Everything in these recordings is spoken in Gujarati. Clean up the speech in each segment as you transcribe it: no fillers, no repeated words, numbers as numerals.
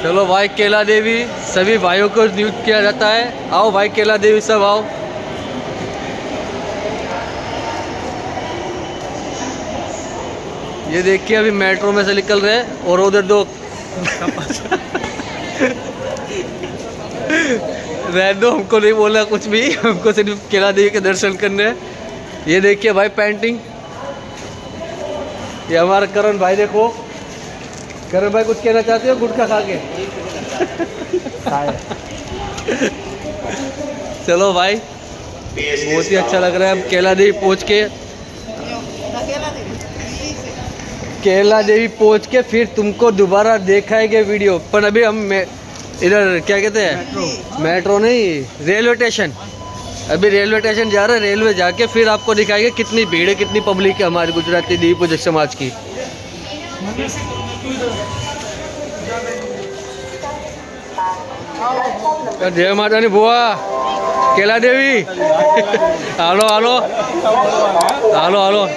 चलो भाई केला देवी सभी भाइयों को नियुक्त किया जाता है। आओ भाई केला देवी सब आओ। ये देखिए अभी मेट्रो में से निकल रहे हैं और उधर दो रहने दो, हमको नहीं बोला कुछ भी, हमको सिर्फ केला देवी के दर्शन करने हैं। ये देखिए भाई पेंटिंग, ये हमारा करण भाई। देखो करण भाई कुछ कहना चाहते हो गुटखा खा के? चलो भाई बहुत ही अच्छा लग रहा है। अब केला देवी पहुँच के फिर तुमको दोबारा दिखाएंगे वीडियो। पर अभी हम इधर क्या कहते हैं, मेट्रो नहीं, रेलवे स्टेशन। अभी रेलवे स्टेशन जा रहे हैं, रेलवे जाके फिर आपको दिखाएंगे कितनी भीड़ है, कितनी पब्लिक है हमारी गुजराती देवी पूजक समाज की। जय माता दी बुआ केला देवी। हालो हालो हालो हालो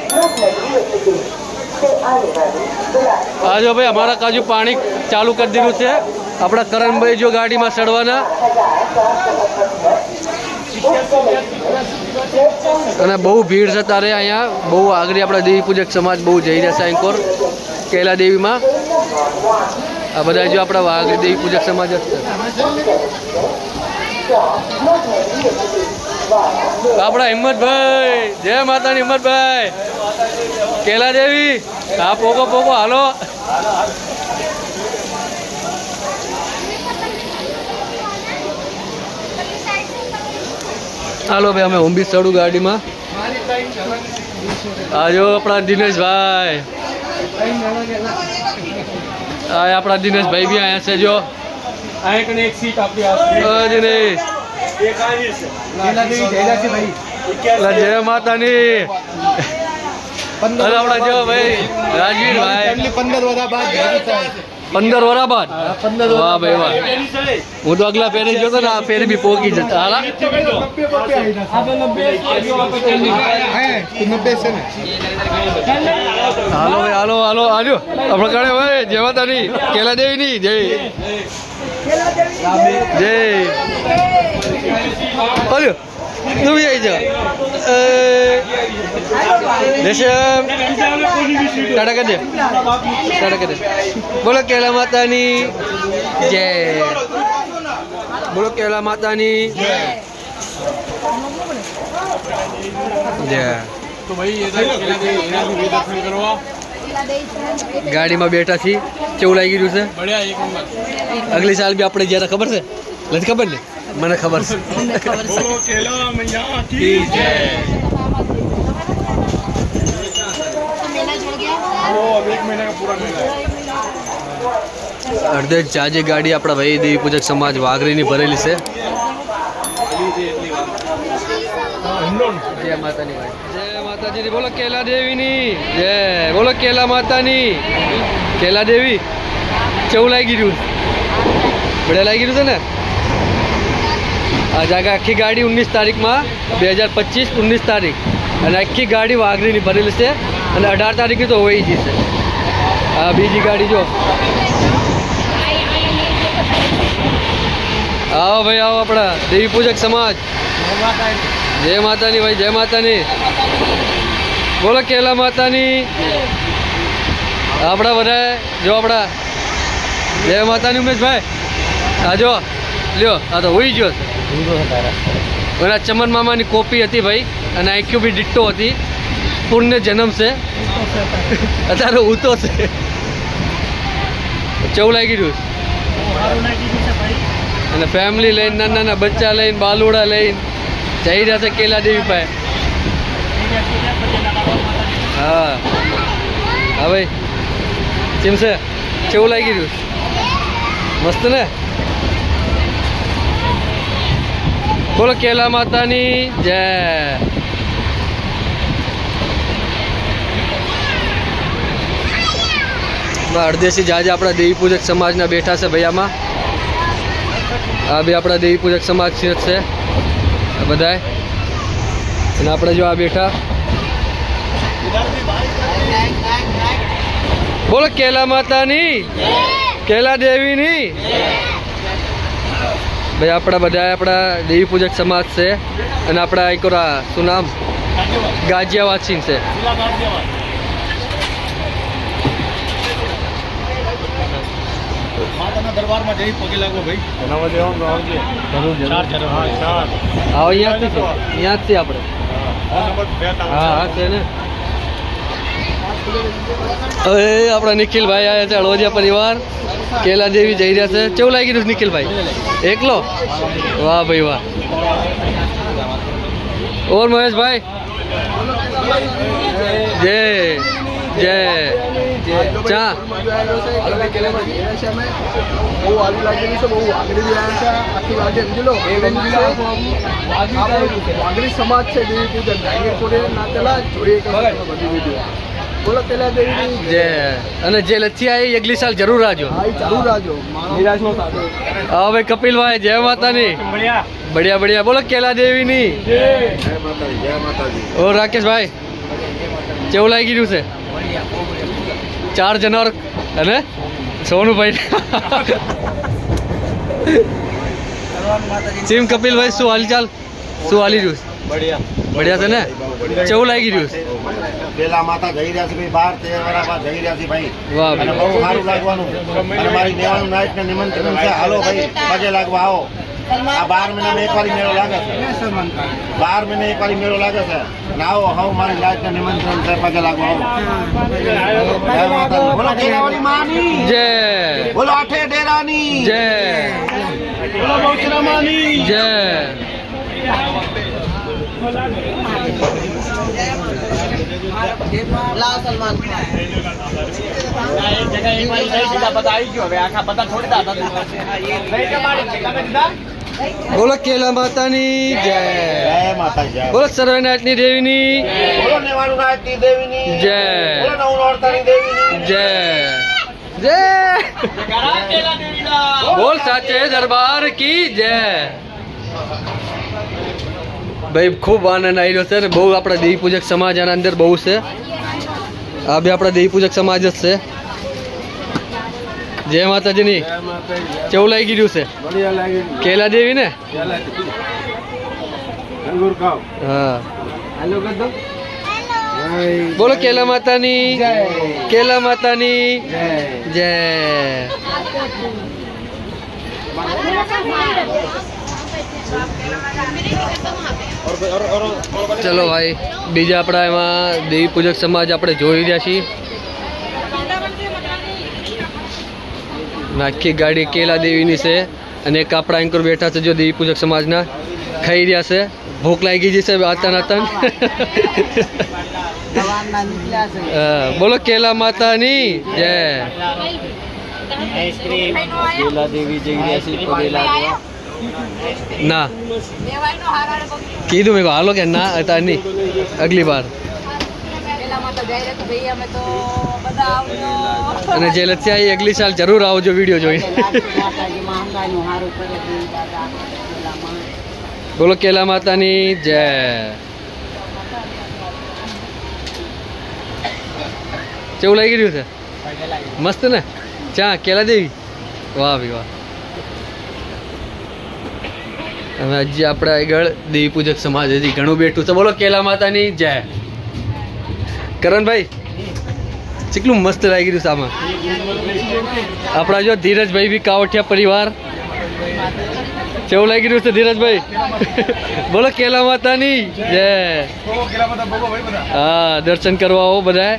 आज भाई हमारा काजू पानी चालू कर दीधुं छे। अपना करण भाई जो गाड़ी में चढ़वाना અને બહુ ભીડ છે તારે અહીંયા, બહુ આગળ આપણા દેવી પૂજક સમાજ બહુ જઈ રહ્યા છે એન્કોર કેલા દેવીમાં। આ બધા જો આપણા આગળ દેવી પૂજક સમાજ જ છે। આપણા હિંમતભાઈ, જય માતાની હિંમતભાઈ, કેલા દેવી આ પોકો પોકો હાલો। હાલો ભાઈ અમે હું બી ચડું ગાડીમાં। આજો આપણા દિનેશભાઈ, આ આપણા દિનેશભાઈ બી આયા છે। જો एक सीट आपके पास દિનેશ જય માતાની। અને આપણા જો ભાઈ રાજવીરભાઈ 15 વર્ષ बाद 15 વર્ષ बाद। વાહ ભાઈ વાહ, હું તો અગલા ફેરે જોતો ને, આ ફેરે બી પોકી જતા। હાલા હાલો ભાઈ હાલો હાલો આજો આપણે કાળે ભાઈ જય માતાની કેલા દેવી ની જય જય। હાલો તું બી આવી જા રેશમ ટાટા કરી દે, ટાટા કરી દે। બોલો કેલા માતાની જય, બોલો કેલા માતાની જય। तो भाई ये केला देवी एना भी दर्शन करवा। ગાડીમાં બેઠા છીએ, કેવું લાગી રહ્યું છે? बढ़िया एक नंबर। અગલી સાલ બી આપણે જ્યારે ખબર છે, નથી ખબર ને? મને ખબર છે। बोलो केला मैया की जय। वो अब 1 महीने का पूरा मेला है। અડધે જાજે ગાડી આપણા ભાઈ દેવી પૂજક સમાજ વાઘરીની ભરેલી છે। જય માતાની ભાઈ, જય માતાજી। બોલો કેલા દેવીની જય, બોલો કેલા માતાની કેલા દેવી। કેવું લાગી રહ્યું? બઢિયા લાગી રહ્યું છે ને? આ જાગા આખી ગાડી 19 તારીખમાં 2025 19 તારીખ અને આખી ગાડી વાઘરીની ભરેલી છે અને 18 તારીખે તો હોય જ છે। આ બીજી ગાડી જો। आओ भाई आओ अपना देवी पूजक समाज। जय मातानी भाई, जय मातानी। बोलो केला मातानी। अपना बधाए जो अपना जय मातानी उमेश भाई आजो ल्यो। आ तो हुई जो मेरा चमन मामा की कॉपी थी भाई અને આઈક્યુ બી ડિટ્ટો હતી। પુણ્ય જન્મ છે અત્યારે ઉતો છે। કેવું લાગી રહ્યું? અને ફેમિલી લઈને નાના નાના બચ્ચા લઈને બાલુડા લઈને જઈ રહ્યા છે કેલા દેવી પાસે। હા હા ભાઈ કેમ છે? કેવું લાગી રહ્યું? મસ્ત ને? બોલો કેલા માતાની જય। અડધેથી જાજે આપણા દેવી પૂજક સમાજના બેઠા છે ભાઈ આમાં। આ બી આપણા દેવી પૂજક સમાજ છે બધાય અને આપણે જો આ બેઠા। બોલો કેલા માતાની કેલા દેવીની ભાઈ આપણા બધા આપણા દેવી પૂજક સમાજ છે અને આપણા એકોરા શું નામ ગાજિયાવાસી છે. દરબારમાં જઈ પગે લાગો ભાઈ. આવો અહીંયા જ છે આપણે. હા છે ને. હવે આપણા નિખિલભાઈ આવ્યા છે હળવદિયા પરિવાર કેલા દેવી જઈ રહ્યા છે. કેવું લાગી રહ્યું નિખિલભાઈ? એકલો? વાહ ભાઈ વાહ. ઓર મહેશભાઈ જય જય ચા સમાજ છે દેવી પૂજન બોલો પેલા દેવી જય. અને જે લચ્છી આવી અગલી સાલ જરૂર આવજો. જરૂર આજો નિરાશનો સાથે. હા ભાઈ કપિલભાઈ જય માતાની. બઢિયા બઢિયા. બોલો કેલા દેવીની. જય માતાજી જય માતાજી. ઓ રાકેશભાઈ કેવું લાગી રહ્યું છે? 4 જનોર અને સોનુભાઈ ચીમ કપિલભાઈ શું હાલચાલ? શું હાલી રહ્યું છે? બઢિયા છે ને. કેવું લાગી રહ્યું છે? પેલા માતા જઈ રહ્યા છે ભાઈ, 12-13 વર્ષ બાદ જઈ રહ્યા છે ભાઈ. વાહ અને ભાઈ. બહુ સારું લાગવાનું. અને મારી દેવાનું નાઈટ ને નિમંત્રણ છે. હાલો ભાઈ પગે લાગવા આવો. આ 12 મહિનામાં એક વાર મેળો લાગે છે. 12 મહિને એક વાર મેળો લાગે છે. અને આવો હાવ મારી નાઈટ ને નિમંત્રણ છે. પગે લાગવા આવો. જય માતાજી. બોલો ડેરાવાળી માની જય બોલો આઠે ડેરાની જય બોલો બહુચરા માની જય. બોલો કેલા માતાની જય. જય માતાજી જય. બોલો સર્વનાથની દેવીની બોલો નેવાનું નાયકની દેવીની જય. બોલો નવ નોરતાની દેવીની જય જય. બોલ સાચે દરબાર કી જય. ભાઈ ખૂબ આનંદ આવી રહ્યો છે અને બહુ આપણા દેવી પૂજક સમાજ આના અંદર બહુ છે. આ બી આપણા દેવી પૂજક સમાજ જ છે. જય માતાજીની. કેવું લાગી રહ્યું છે? બઢિયા લાગી. કેલા દેવી ને. અંગૂર ખાઓ. હા હેલો કદમ. બોલો કેલા માતાની કેલા માતાની જય. ચલો ભાઈ બીજા આપણા એમાં દેવી પૂજક સમાજ આપણે જોઈ રહ્યા છીએ. આખી ગાડી કેલા દેવીની છે અને એક આપણા એન્કર બેઠા છે જો દેવી પૂજક સમાજના ખાઈ રહ્યા છે. ભૂખ લાગી જશે આતા નાતા. બોલો કેલા માતાની જય. કેલા દેવી જઈ રહ્યા છે પગે લાગવા. ના કીધું મેં હાલો કે ના હતા નહીં અગલી બાર. અને જે લચ્યા એ અગલી સાલ જરૂર આવજો વિડીયો જોઈને. બોલો કેલા માતાની જય. કેવું લાગી રહ્યું છે? મસ્ત ને. ચા કેલા દેવી. વાહ ભાઈ વાહ. હવે હજી આપણે આગળ દેવી પૂજક સમાજ હજી ઘણું બેઠું છે. બોલો કેલા માતાની જય. કરણભાઈ કેટલું મસ્ત લાગી રહ્યું છે આમાં. આપણા જો ધીરજભાઈ બી કાવઠિયા પરિવાર. કેવું લાગી રહ્યું છે ધીરજભાઈ? બોલો કેલા માતાની જય. હા દર્શન કરવા આવો બધા.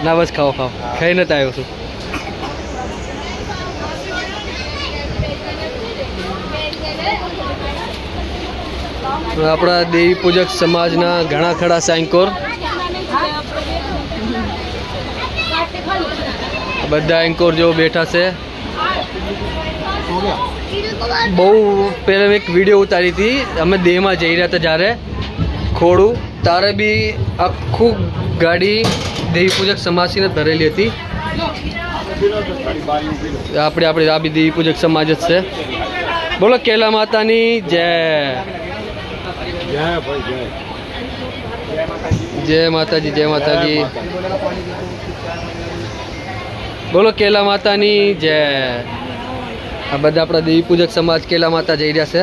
ના બસ ખાઓ ખાઓ ખાઈને જ આવ્યો છું. આપણા દેવી પૂજક સમાજના ઘણા ખરા સાંકોર બધા એન્કોર જેવો બેઠા છે. બહુ પહેલાં એક વિડીયો ઉતારી હતી અમે દેહમાં જઈ રહ્યા હતા જ્યારે ખોડું તારે બી આખું ગાડી દેવી પૂજક સમાજથી ધરેલી હતી. આપણે આ બી દેવી પૂજક સમાજ જ છે. બોલો કેલા માતાની જય. જય માતાજી જય માતાજી. બોલો કેલા માતાની જય. આ બધા આપણા દેવી પૂજક સમાજ કેલા માતા જઈ રહ્યા છે.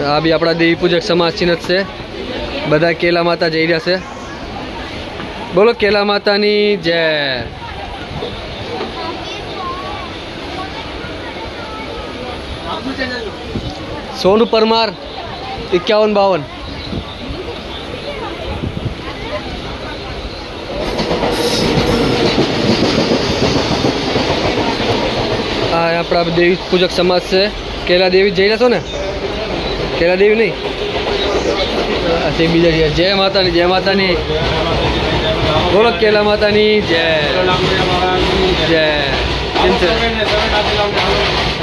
આ બી આપણા દેવી પૂજક સમાજ ચિહ્ન છે. બધા કેલા માતા જઈ રહ્યા છે. બોલો કેલા માતાની જય. સોનુ પરમાર 5152. આ આપણા દેવી પૂજક સમાજ છે. કેલા દેવી જઈ રહ્યા છો ને? કેલા દેવી નહીં, તે બીજા જય. જય માતાની, જય માતાની. બોલો કેલા માતાની જય. જય. કેમ છે?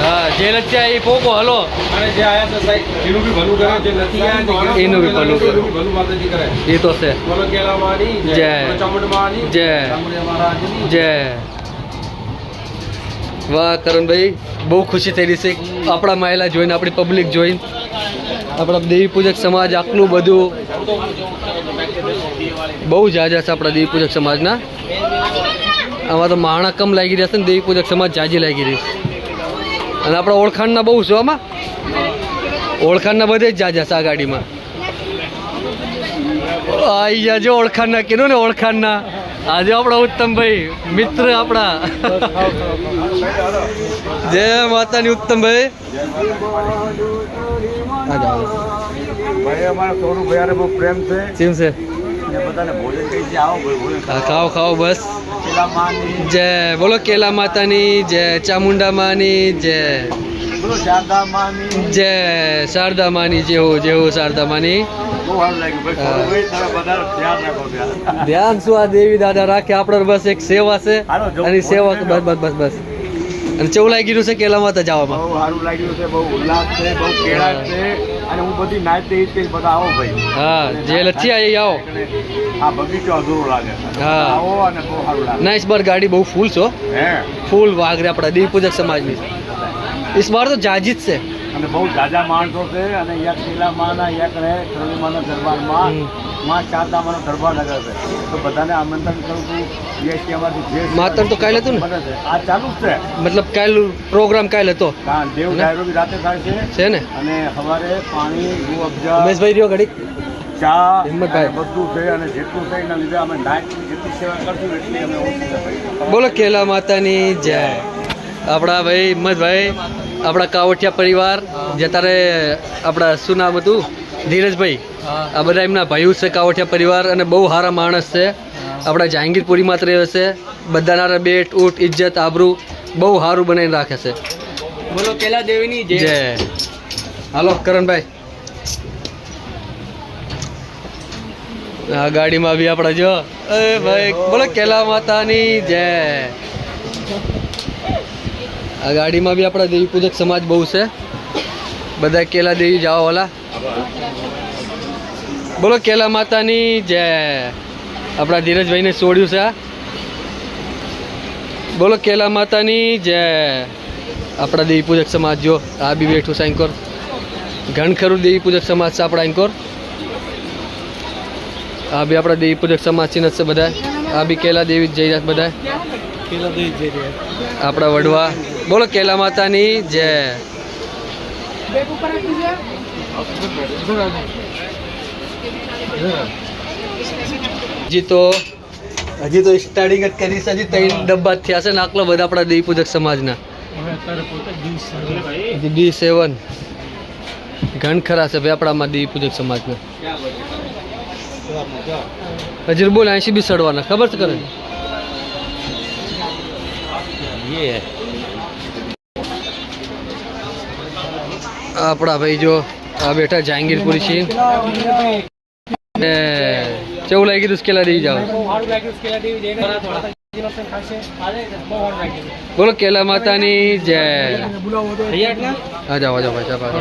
હા, જે નથી આ એ પોકો હલો. અને જે આયા છે સાહેબ એનું બી ભલું કરે, જે નથી આયા એનું બી ભલું કરે. ભલું માતાજી કરે. એ તો છે. બોલો કેલા માની જય. બોલો ચામુંડ માની જય. ચામુંડિયા મહારાજની જય. વાહ કરણભાઈ, બહુ ખુશી થઈ રહી છે આપણા મહિલા જોઈને, આપણી પબ્લિક જોઈને. આપણા દેવી પૂજક સમાજ આટલું બધું બહુ જાજા છે આપણા દેવી પૂજક સમાજના. આમાં તો માણા કમ લાગી રહ્યા છે ને, દેવી પૂજક સમાજ જાજી લાગી રહી છે. અને આપણા ઓળખાણના બહુ છે આમાં, ઓળખાણના બધે જ જાજા છે આ ગાડીમાં. આઈ જાજો ઓળખાણના કીધું ને, ઓળખાણના. આજે આપણા ઉત્તમભાઈ મિત્ર આપણા. જય માતાની ઉત્તમભાઈ. ભાઈ અમારા સોનું ભાઈ બહુ પ્રેમ છે. કેમ છે? અને બધાને ભોજન કહી છે, આવો ભાઈ ભોજન હા, ખાઓ ખાઓ બસ. કેલા માની જય. બોલો કેલા માતાની જય. ચામુંડા માની જય. બોલો શારદા માની જય. શારદા માની જેવો જેવો શારદા માની. બહુ સારું લાગ્યું ભાઈ. સોનું ભાઈ તમે બધા ધ્યાન રાખો ત્યાં. ધ્યાન શું આ દેવી દાદા રાખે, આપણે બસ એક સેવા છે. અને સેવા બસ બસ બસ બસ. અને કેવું લાગી ગયું છે કેલા માતા જવામાં? બહુ સારું લાગ્યું છે, બહુ ઉલ્લાસ છે, બહુ કેળા છે. અને હું બધી નાચ દઈ તે બધા આવો ભાઈ. હા, જે લચ્છી આવી આવો. આ બગીચો અધૂરો લાગે. હા. આવો અને બહુ સારું લાગે. ના, इस बार गाड़ी बहुत फुल छो, હે फुल वाग रहा पड़ा देवी पूजक समाज में. इस बार तो जाजित से. અને બહુ જાજા માણસો છે. અને યા કેલા માના યા કરે કરોલી માના દરબારમાં માં શારદા માનો દરબાર લગે છે. તો બધાને આમંત્રણ કરું છું. યશથી અમારી જે માતર તો કાલે હતું ને? બને છે. આ ચાલુ જ છે. मतलब काल प्रोग्राम काल હતો કારણ દેવ ડાયરો બી રાતે થાય છે. છે ને? અને સવારે પાણી રૂ અબજા ઉમેશભાઈ રહ્યો ઘડી. ચા હિંમતભાઈ. અને બધું છે. અને જેટલું છે એના લીધે અમે નાઇટની જેટલી સેવા કરશું એટલી અમે ઓછી છે ભાઈ. બોલો કેલા માતાની જય. આપણા ભાઈ હિંમતભાઈ, આપણા કાવઠિયા પરિવાર જે તારે આપણા શું નામ હતું, ધીરજભાઈ. આ બધા એમના ભાઈઓ છે કાવઠિયા પરિવાર. અને બહુ સારા માણસ છે. આપણા જહાંગીરપુરીમાં જ રહે છે. બધાના બેટ ઊટ ઇજ્જત આબરૂ બહુ સારું બનાવીને રાખે છે. બોલો કેલા દેવીની જય. હાલો કરણભાઈ. આ ગાડીમાં બી આપણા જો એ ભાઈ બોલો કેલા માતાની જય. આ ગાડીમાં બી આપણા દેવી પૂજક સમાજ બહુ છે. બધા કેલા દેવી જાઓ વાલા. બોલો કેલા માતાની જય. આપણા ધીરજભાઈને છોડ્યું છે આ. બોલો કેલા માતાની જય. આપણા દેવી પૂજક સમાજ જો આ બી બેઠું છે એન્કોર. ઘણ ખરું દેવી પૂજક સમાજ છે આપણા એન્કોર. આ બી આપણા દેવી પૂજક સમાજ છે છે બધા. આ બી કેલા દેવી જઈ રહ્યા બધા. આપણા વડવા. બોલો કેલા માતાની જય. હજી તો સ્ટાર્ટિંગ જ કરી છે. હજી 3 ડબ્બા જ થયા છે ને આટલા બધા આપણા દેવી પૂજક સમાજના. D7 ઘણ ખરા છે ભાઈ આપણામાં દેવી પૂજક સમાજના. હજી બોલ 80 બી સડવાના ખબર છે કરે. આપણા ભાઈ જો આ બેઠા જહાંગીરપુરી છે. કેવું લાગી તું કેલા દેવી જાવ? બોલો કેલા માતાની જય. આ જાઓ આ જાઓ ભાઈ સાહેબ.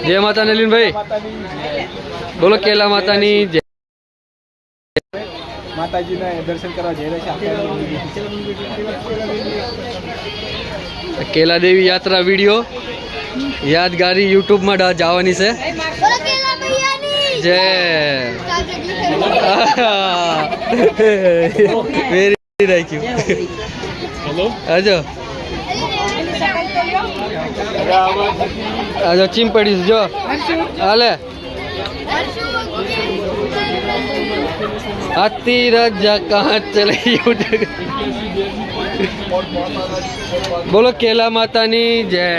જય માતા નલીનભાઈ. બોલો કેલા માતાની જય. માતાજીના દર્શન કરવા જઈ રહ્યા છે. કેલા દેવી યાત્રા વિડીયો યાદગારી યુટ્યુબમાં જવાની છે. જય વેરી રાખ્યું. આજો આજો ચીમ પડીશ જો હાલે હાથી રાજા કહાં ચલે. બોલો કેલા માતાની જય.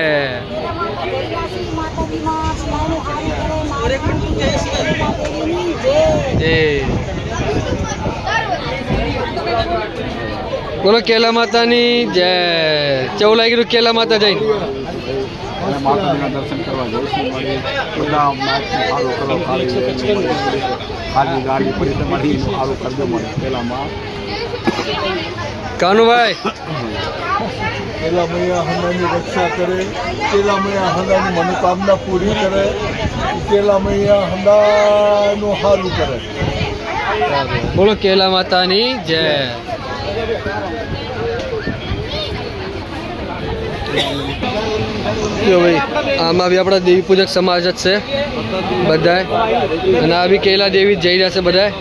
બોલો કેલા માતાની જય. કેવું લાગી રહ્યું કેલા માતા જઈને? અને માતાજીના દર્શન કરવા જઈશું. બધા સારું કરો, ખાલી ગાડી પડી તમારી સારું કરજો મળે પહેલામાં. કાનુભાઈ કેલા મૈયા હંદાની રક્ષા કરે, કેલા મૈયા હંદાની મનોકામના પૂરી કરે, કેલા મૈયા હંદાનું સારું કરે. બોલો કેલા માતાની જય. જો ભાઈ આમાં બી આપણા દેવી પૂજક સમાજ જ છે બધાય, અને આ બી કેલા દેવી જઈ રહ્યા છે બધાય.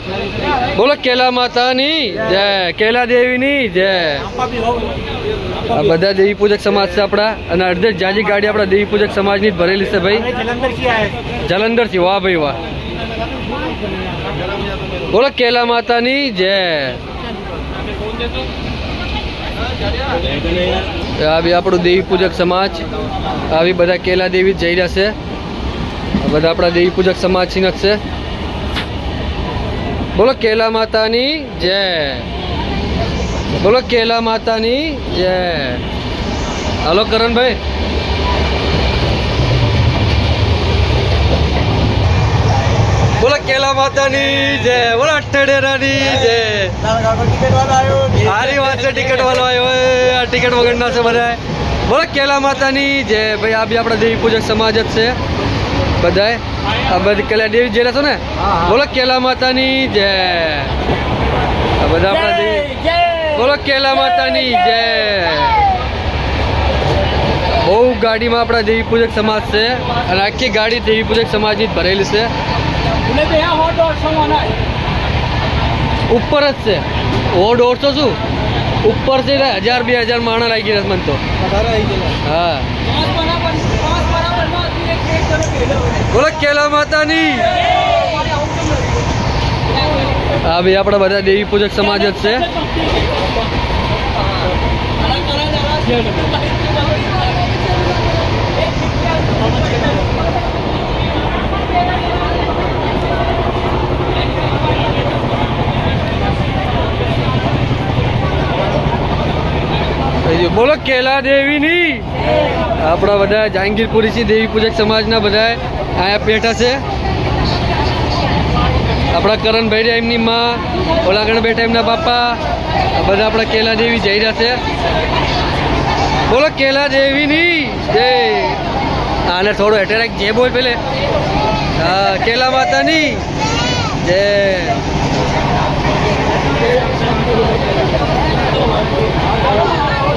બોલો કેલા માતાની જય, કેલા દેવીની જય. આ બધા દેવી પૂજક સમાજ છે આપણા, અને અડધે જાજી ગાડી આપણા દેવી પૂજક સમાજની જ ભરેલી છે ભાઈ. જલંધરથી. વાહ ભાઈ વાહ. બોલો કેલા માતાની જય. આ બી આપણું દેવી પૂજક સમાજ, આવી બધા કેલા દેવી જઈ રહ્યા છે. આ બધા આપણા દેવી પૂજક સમાજ થી જ છે. બોલો કેલા માતાની જય. બોલો કેલા માતાની જય. હાલો કરણભાઈ. બોલો કેલા માતાની જય. બોલો અઠ્ઠેડેરાની જય. સારી વાત છે, ટિકિટ વાળો આવ્યો હોય, આ ટિકિટ વગરના છે બધા. બોલો કેલા માતાની જય. ભાઈ આ બી આપણા દેવી પૂજક સમાજ જ છે બધાય. આ બધી કેલા દેવી જઈ રહ્યા છો ને? બોલો કેલા માતાની જય. આ બધા આપણા દેવી. બોલો કેલા માતાની જય. બહુ ગાડીમાં આપણા દેવી પૂજક સમાજ છે, અને આખી ગાડી દેવી પૂજક સમાજની જ ભરેલી છે. ઉપર જ છે. 150 શું ઉપર છે, 1000-2000 માણસ લાગી રહ્યા મને તો. હા બોલો કેલા માતાની. હા ભાઈ આપણા બધા દેવી પૂજક સમાજ જ છે. બોલો કેલા દેવીની. આપણા બધા જહાંગીરપુરી દેવી પૂજક સમાજના બધા અહીંયા બેઠા છે. આપણા કરણભાઈ એમની માં, ઓલાગણ બેઠા એમના બાપા, બધા આપણા કેલા દેવી જઈ રહ્યા છે. બોલો કેલા દેવીની જય. આને થોડો એટેક જે બોલ પેલે. હા કેલા માતાની જય.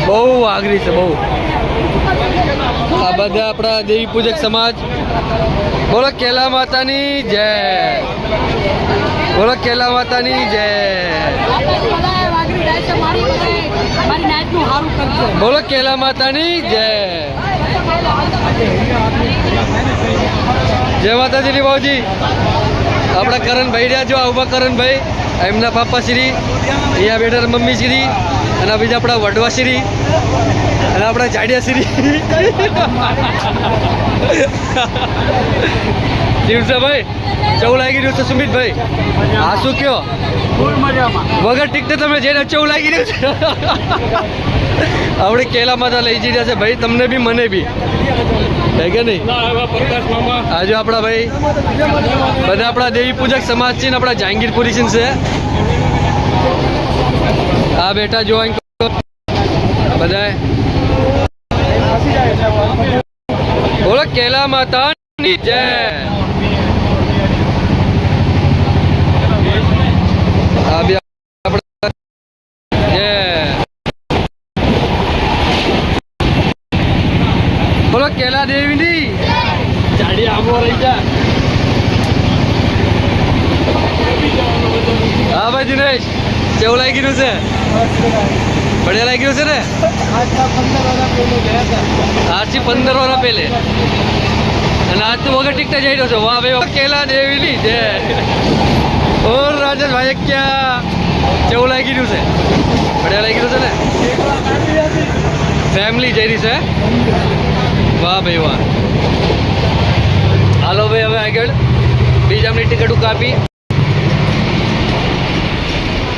બહુ આગરી છે બહુ. આ બધા આપણા દેવી પૂજક સમાજ. બોલો કેલા માતાની જય. બોલો કેલા માતાની જય. બોલો કેલા માતાની જય. જય માતાજી બાબુજી. આપણા કરણભાઈ રહ્યા જો ઉભા કરણભાઈ, એમના પાપા શ્રી અહીંયા બેઠા મમ્મી શ્રી, અને બીજા આપણા વડવા શ્રી, અને આપણા જાડિયા શ્રી. શિવસાભાઈ ચૌ લાગી રહ્યું છે સુમિતભાઈ? હા શું કયો? વગર ટિકટે તમે જઈને ચૌ લાગી રહ્યું છે. આપણે કેલા માતા લઈ જઈ રહ્યા છે ભાઈ, તમને બી મને બી છે કે નહીં? આજે આપણા ભાઈ બધા આપણા દેવી પૂજક સમાજ છે ને આપણા જહાંગીરપુરી છે. આ બેટા જો બધા. બોલો કેલા માતાની જય. આ બી જય બોલો કેલા દેવીની જાડી આંબો રહી જા. હા ભાઈ દિનેશ, કેવું લાગી રહ્યું છે? બઢિયા લાગી રહ્યું છે ને? આજથી 15 વર્ષ પહેલે અને આજ તો વગર ટીકતા જઈ રહ્યો છો. વાહ ભાઈ વાહ. કેલા દેવીની જય. ઓર રાજેશભાઈ ક્યાં કેવું લાગી રહ્યું છે? બઢિયા લાગી રહ્યું છે ને? ફેમિલી જઈ રહી છે. વાહ ભાઈ વાહ. હાલો ભાઈ હવે આગળ બીજાની ટિકિટો કાપી.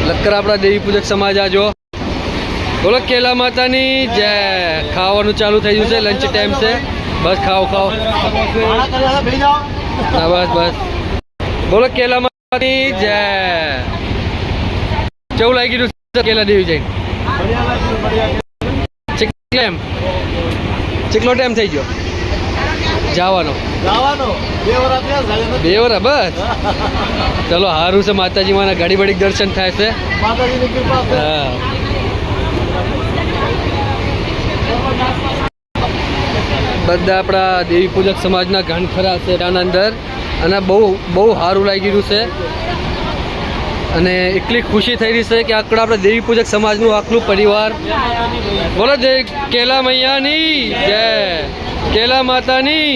લક્કર આપણા દેવી પૂજક સમાજ આજો. બોલો કેલા માતાની જય. ખાવાનું ચાલુ થઈ ગયું છે, લંચ ટાઈમ છે. બસ ખાઓ ખાઓ. હા બસ બસ. બોલો કેલા માતાની જય. કેવું લાગી રહ્યું છે કેલા દેવી જઈને? ચીકલો ટાઈમ થઈ ગયો જવાનો? 2 વર્ષ બસ. ચલો સારું છે, માતાજી માના ઘડી બડી દર્શન થાય છે. હા બધા આપણા દેવી પૂજક સમાજના ઘણ ખરા છે આના અંદર અને બહુ બહુ સારું લાગી રહ્યું છે અને એટલી ખુશી થઈ રહી છે કે આકડા આપણા દેવી પૂજક સમાજનું આખલું પરિવાર. બોલો જય કેલા મૈયાની જય. કેલા માતાની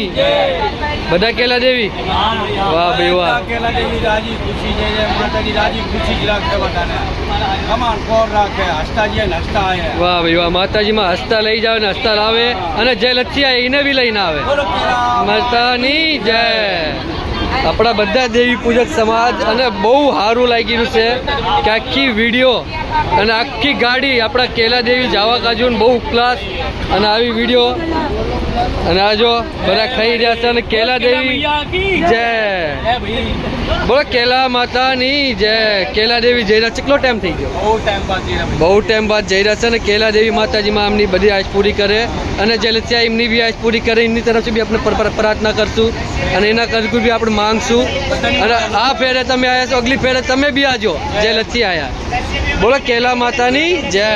બધા કેલા દેવી. વાહ ભાઈ વાહ. કેલા દેવી રાજી ખુશી જય જય માતાજી રાજી ખુશી જ રાખે બધાને. કમાન કોર રાખે હસતા જઈએ ને હસતા આયે. વાહ ભાઈ વાહ. માતાજીમાં હસતા લઈ જાવ ને હસતા લાવે અને જે લચ્છી આવે એને બી લઈને આવે. માતાની જય. આપણા બધા દેવી પૂજક સમાજ અને બહુ સારું લાગી રહ્યું છે કે આખી વિડીયો અને આખી ગાડી આપણા કેલા દેવી જાવા કાજુ બહુ ક્લાસ અને આવી વિડીયો અને આ જો બધા ખાઈ રહ્યા છે અને કેલા દેવી જય. બોલો કેલા માતાની જય. કેલા દેવી જઈ રહ્યા. કેટલો ટાઈમ થઈ ગયો? બહુ ટાઈમ બાદ જઈ રહ્યા છે અને કેલા દેવી માતાજીમાં એમની બધી આશ પૂરી કરે અને જે લચ્યા એમની બી આશ પૂરી કરે. એમની તરફથી બી આપણે પ્રાર્થના કરશું અને એના કરકું બી આપણે માંગશું. અને આ ફેરે તમે આવ્યા છો, અગલી ફેરે તમે બી આજો જે લચ્છી આવ્યા. બોલો કેલા માતાની જય.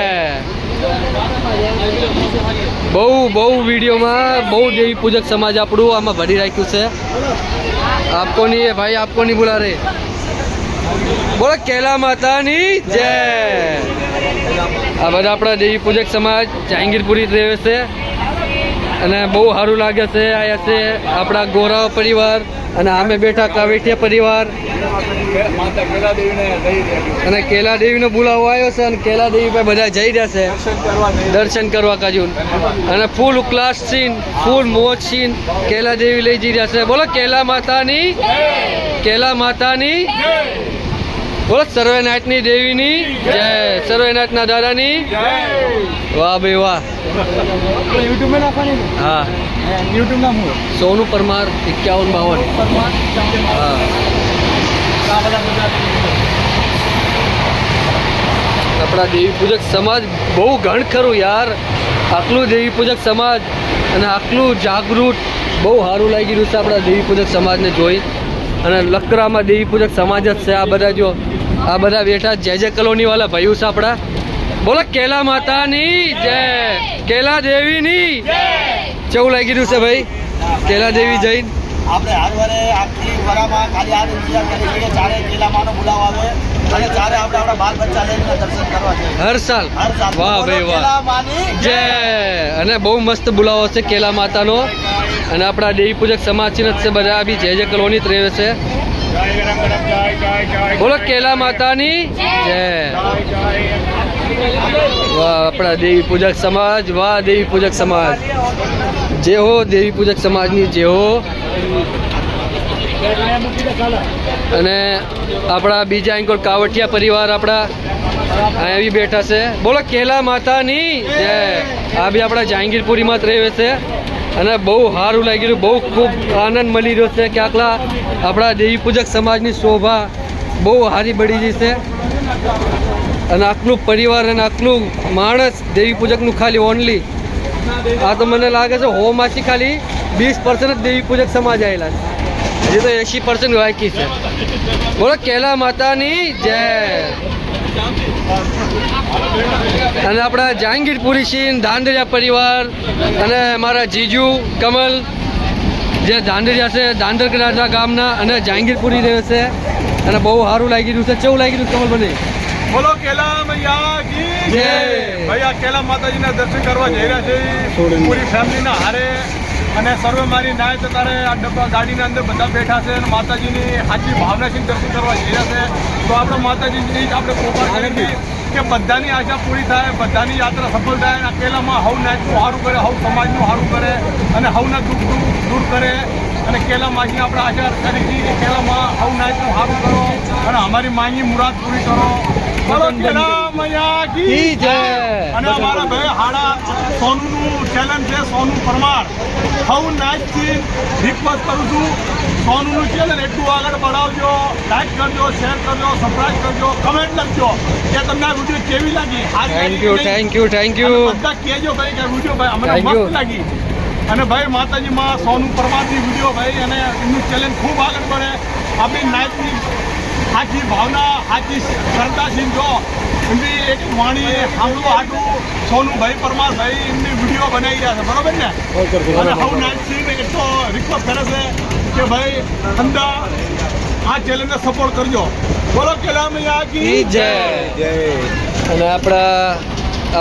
બહુ બહુ વિડીયોમાં બહુ દેવી પૂજક સમાજ આપણું આમાં ભરી રાખ્યું છે. આપકો નહીં હે ભાઈ, આપકો નહીં બુલા રે. બોલો કેલા માતાની જય. આ બધા આપણા દેવી પૂજક સમાજ જહાંગીરપુરી રહે છે અને બહુ સારું લાગે છે. આયા છે આપણા ગોરાઓ પરિવાર અને આમે બેઠા કાવેઠિયા પરિવાર અને કેલા દેવીનો બોલાવો આવ્યો છે અને કેલા દેવી પર બધા જઈ રહ્યા છે દર્શન કરવા કાજુ અને ફૂલ ક્લાસ સીન ફૂલ મોજ સીન કેલા દેવી લઈ જઈ રહ્યા છે. બોલો કેલા માતાની. કેલા માતાની. બોલો સર્વેનાથની દેવીની જય. સર્વેનાથના દાદાની વાહ ભાઈ વાહ. હા સોનુ પરમાર 5152. હા આપણા દેવી પૂજક સમાજ બહુ ઘણ ખરું યાર. આટલું દેવી પૂજક સમાજ અને આટલું જાગૃત બહુ સારું લાગી રહ્યું છે આપણા દેવી પૂજક સમાજને જોઈ. અને લકરામાં દેવી પૂજક સમાજ જ છે. આ બધા જો આ બધા બેઠા જે કોલોની વાળા ભાઈઓ છે આપણા. બોલો કેલા માતાની જય. કેલા દેવીની કેવું લાગી રહ્યું છે ભાઈ કેલા દેવી જઈને? આપણે હર વારે આખી વરામાં ખાલી આ વિચાર કરીએ ચારે કેલામાંનો બોલાવો આવે અને ચારે આપણે આપણા બાલ બચ્ચા લઈને દર્શન કરવા જઈએ હર સાલ. વાહ ભાઈ વાહ જય. અને બહુ મસ્ત બોલાવો છે કેલા માતાનો અને આપણા દેવી પૂજક સમાજ છે બધા બી જે કોલોની રહે છે. બોલો કેલા માતાની જય. વાહ આપણા દેવી પૂજક સમાજ. વાહ દેવી પૂજક સમાજ. જે હો દેવી પૂજક સમાજની જે હો. અને આપણા બીજા અંકોર કાવઠિયા પરિવાર આપણા અહીંયા બી બેઠા છે. બોલો કેલા માતાની જય. આ બી આપણા જહાંગીરપુરીમાં જ રહે છે અને બહુ સારું લાગી રહ્યું. બહુ ખૂબ આનંદ મળી રહ્યો છે કે આટલા આપણા દેવી પૂજક સમાજની શોભા બહુ સારી બળી ગઈ છે અને આટલું પરિવાર અને આટલું માણસ દેવી પૂજકનું ખાલી ઓનલી આ તો મને લાગે છે હોમાંથી ખાલી 20% જ દેવી પૂજક સમાજ આવેલા છે. હજી તો 80% બાકી છે. બોલો કેલા માતાની જય. અને આપણા જહાંગીરપુરી સિંહ દાંડરિયા પરિવાર અને અમારા જીજુ કમલ જે દાંડરિયા છે, દાંડરકના ગામના અને જહાંગીરપુરી રહે છે. અને બહુ સારું લાગી રહ્યું છે. કેવું લાગી રહ્યું કમલ બને? બોલો કેલા મૈયા કી જય. ભાઈ આ કેલા માતાજીના દર્શન કરવા જઈ રહ્યા છે પૂરી ફેમિલીના હારે. અને સર્વે મારી નાય તો તારે આ ડબ્બા ગાડીના અંદર બધા બેઠા છે અને માતાજીની સાચી ભાવનાથી દર્શન કરવા જઈ રહ્યા છે. તો આપણે માતાજીની જ આપણે કૃપા કરીએ કે બધાની આશા પૂરી થાય, બધાની યાત્રા સફળ થાય. અને કેલામાં હવ નાચનું સારું કરે, હવ સમાજનું સારું કરે અને હવના દુઃખ દૂર કરે. અને કેલા માજીને આપણે આશા કરી કે કેલામાં હવ નાચનું સારું કરો અને અમારી માંગી મુરાદ પૂરી કરો. બોલો કેલા મૈયા કી જય. અને અમારા ભાઈ હાડા સોનુનું ચેલેન્જ છે, સોનુ પરમાર. હવ નાચથી રિક્વેસ્ટ કરું છું, સોનુનું ચેલેન્જ એટલું આગળ બનાવજો. લાઈક કરજો, શેર કરજો, સબસ્ક્રાઇબ કરજો, કમેન્ટ લખજો કે તમને આ વિડીયો કેવી લાગી. Thank you. બધા કહેજો ભાઈ કે વિડીયો ભાઈ અમને મસ્ત લાગી. અને ભાઈ માતાજીમાં સોનુ પરમારની વિડીયો ભાઈ અને એમનું ચેલેન્જ ખૂબ આગળ बढ़ે. આપણી નાચની સાચી ભાવના, સાચી શ્રદ્ધા છે. જો એમની એક વાણી સાંભળવું હાટું સોનુભાઈ પરમાર ભાઈ એમની વિડીયો બનાવી રહ્યા છે, બરોબર ને? અને હવ નાચસિંહ એટલો રિક્વેસ્ટ કરે છે કે ભાઈ અંદર આ ચેલેન્જને સપોર્ટ કરજો. બોલો કેલા મૈયા કી જય. અને આપણા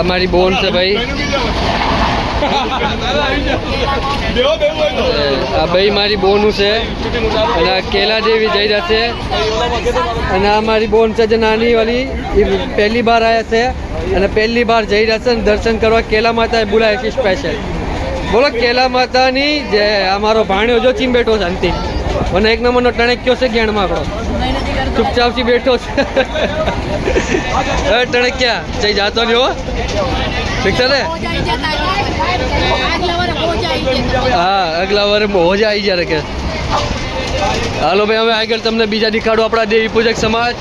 અમારી બોન છે ભાઈ, આ ભાઈ મારી બોનું છે અને આ કેલા દેવી જઈ રહ્યા છે. અને આ મારી બોન છે જે નાની વાલી, એ પહેલી બાર આવ્યા છે અને પહેલી બાર જઈ રહ્યા છે. દર્શન કરવા કેલા માતાએ બોલાયા છે સ્પેશિયલ. બોલો કેલા માતાની જય. આ મારો ભાણ્યો જો ચીમ બેઠો છે અંતિમ, અને એક નંબરનો ટણેક્યો છે ગેણમાં આપણો, ચૂપચાપથી બેઠો છે. ટણેક્યા જઈ જાતો નહીં હો, ઠીક છે ને? હા, અગલા વરે મોજા આવી જાય કે. હાલો ભાઈ, હવે આગળ તમને બીજા દેખાડો આપણા દેવી પૂજક સમાજ.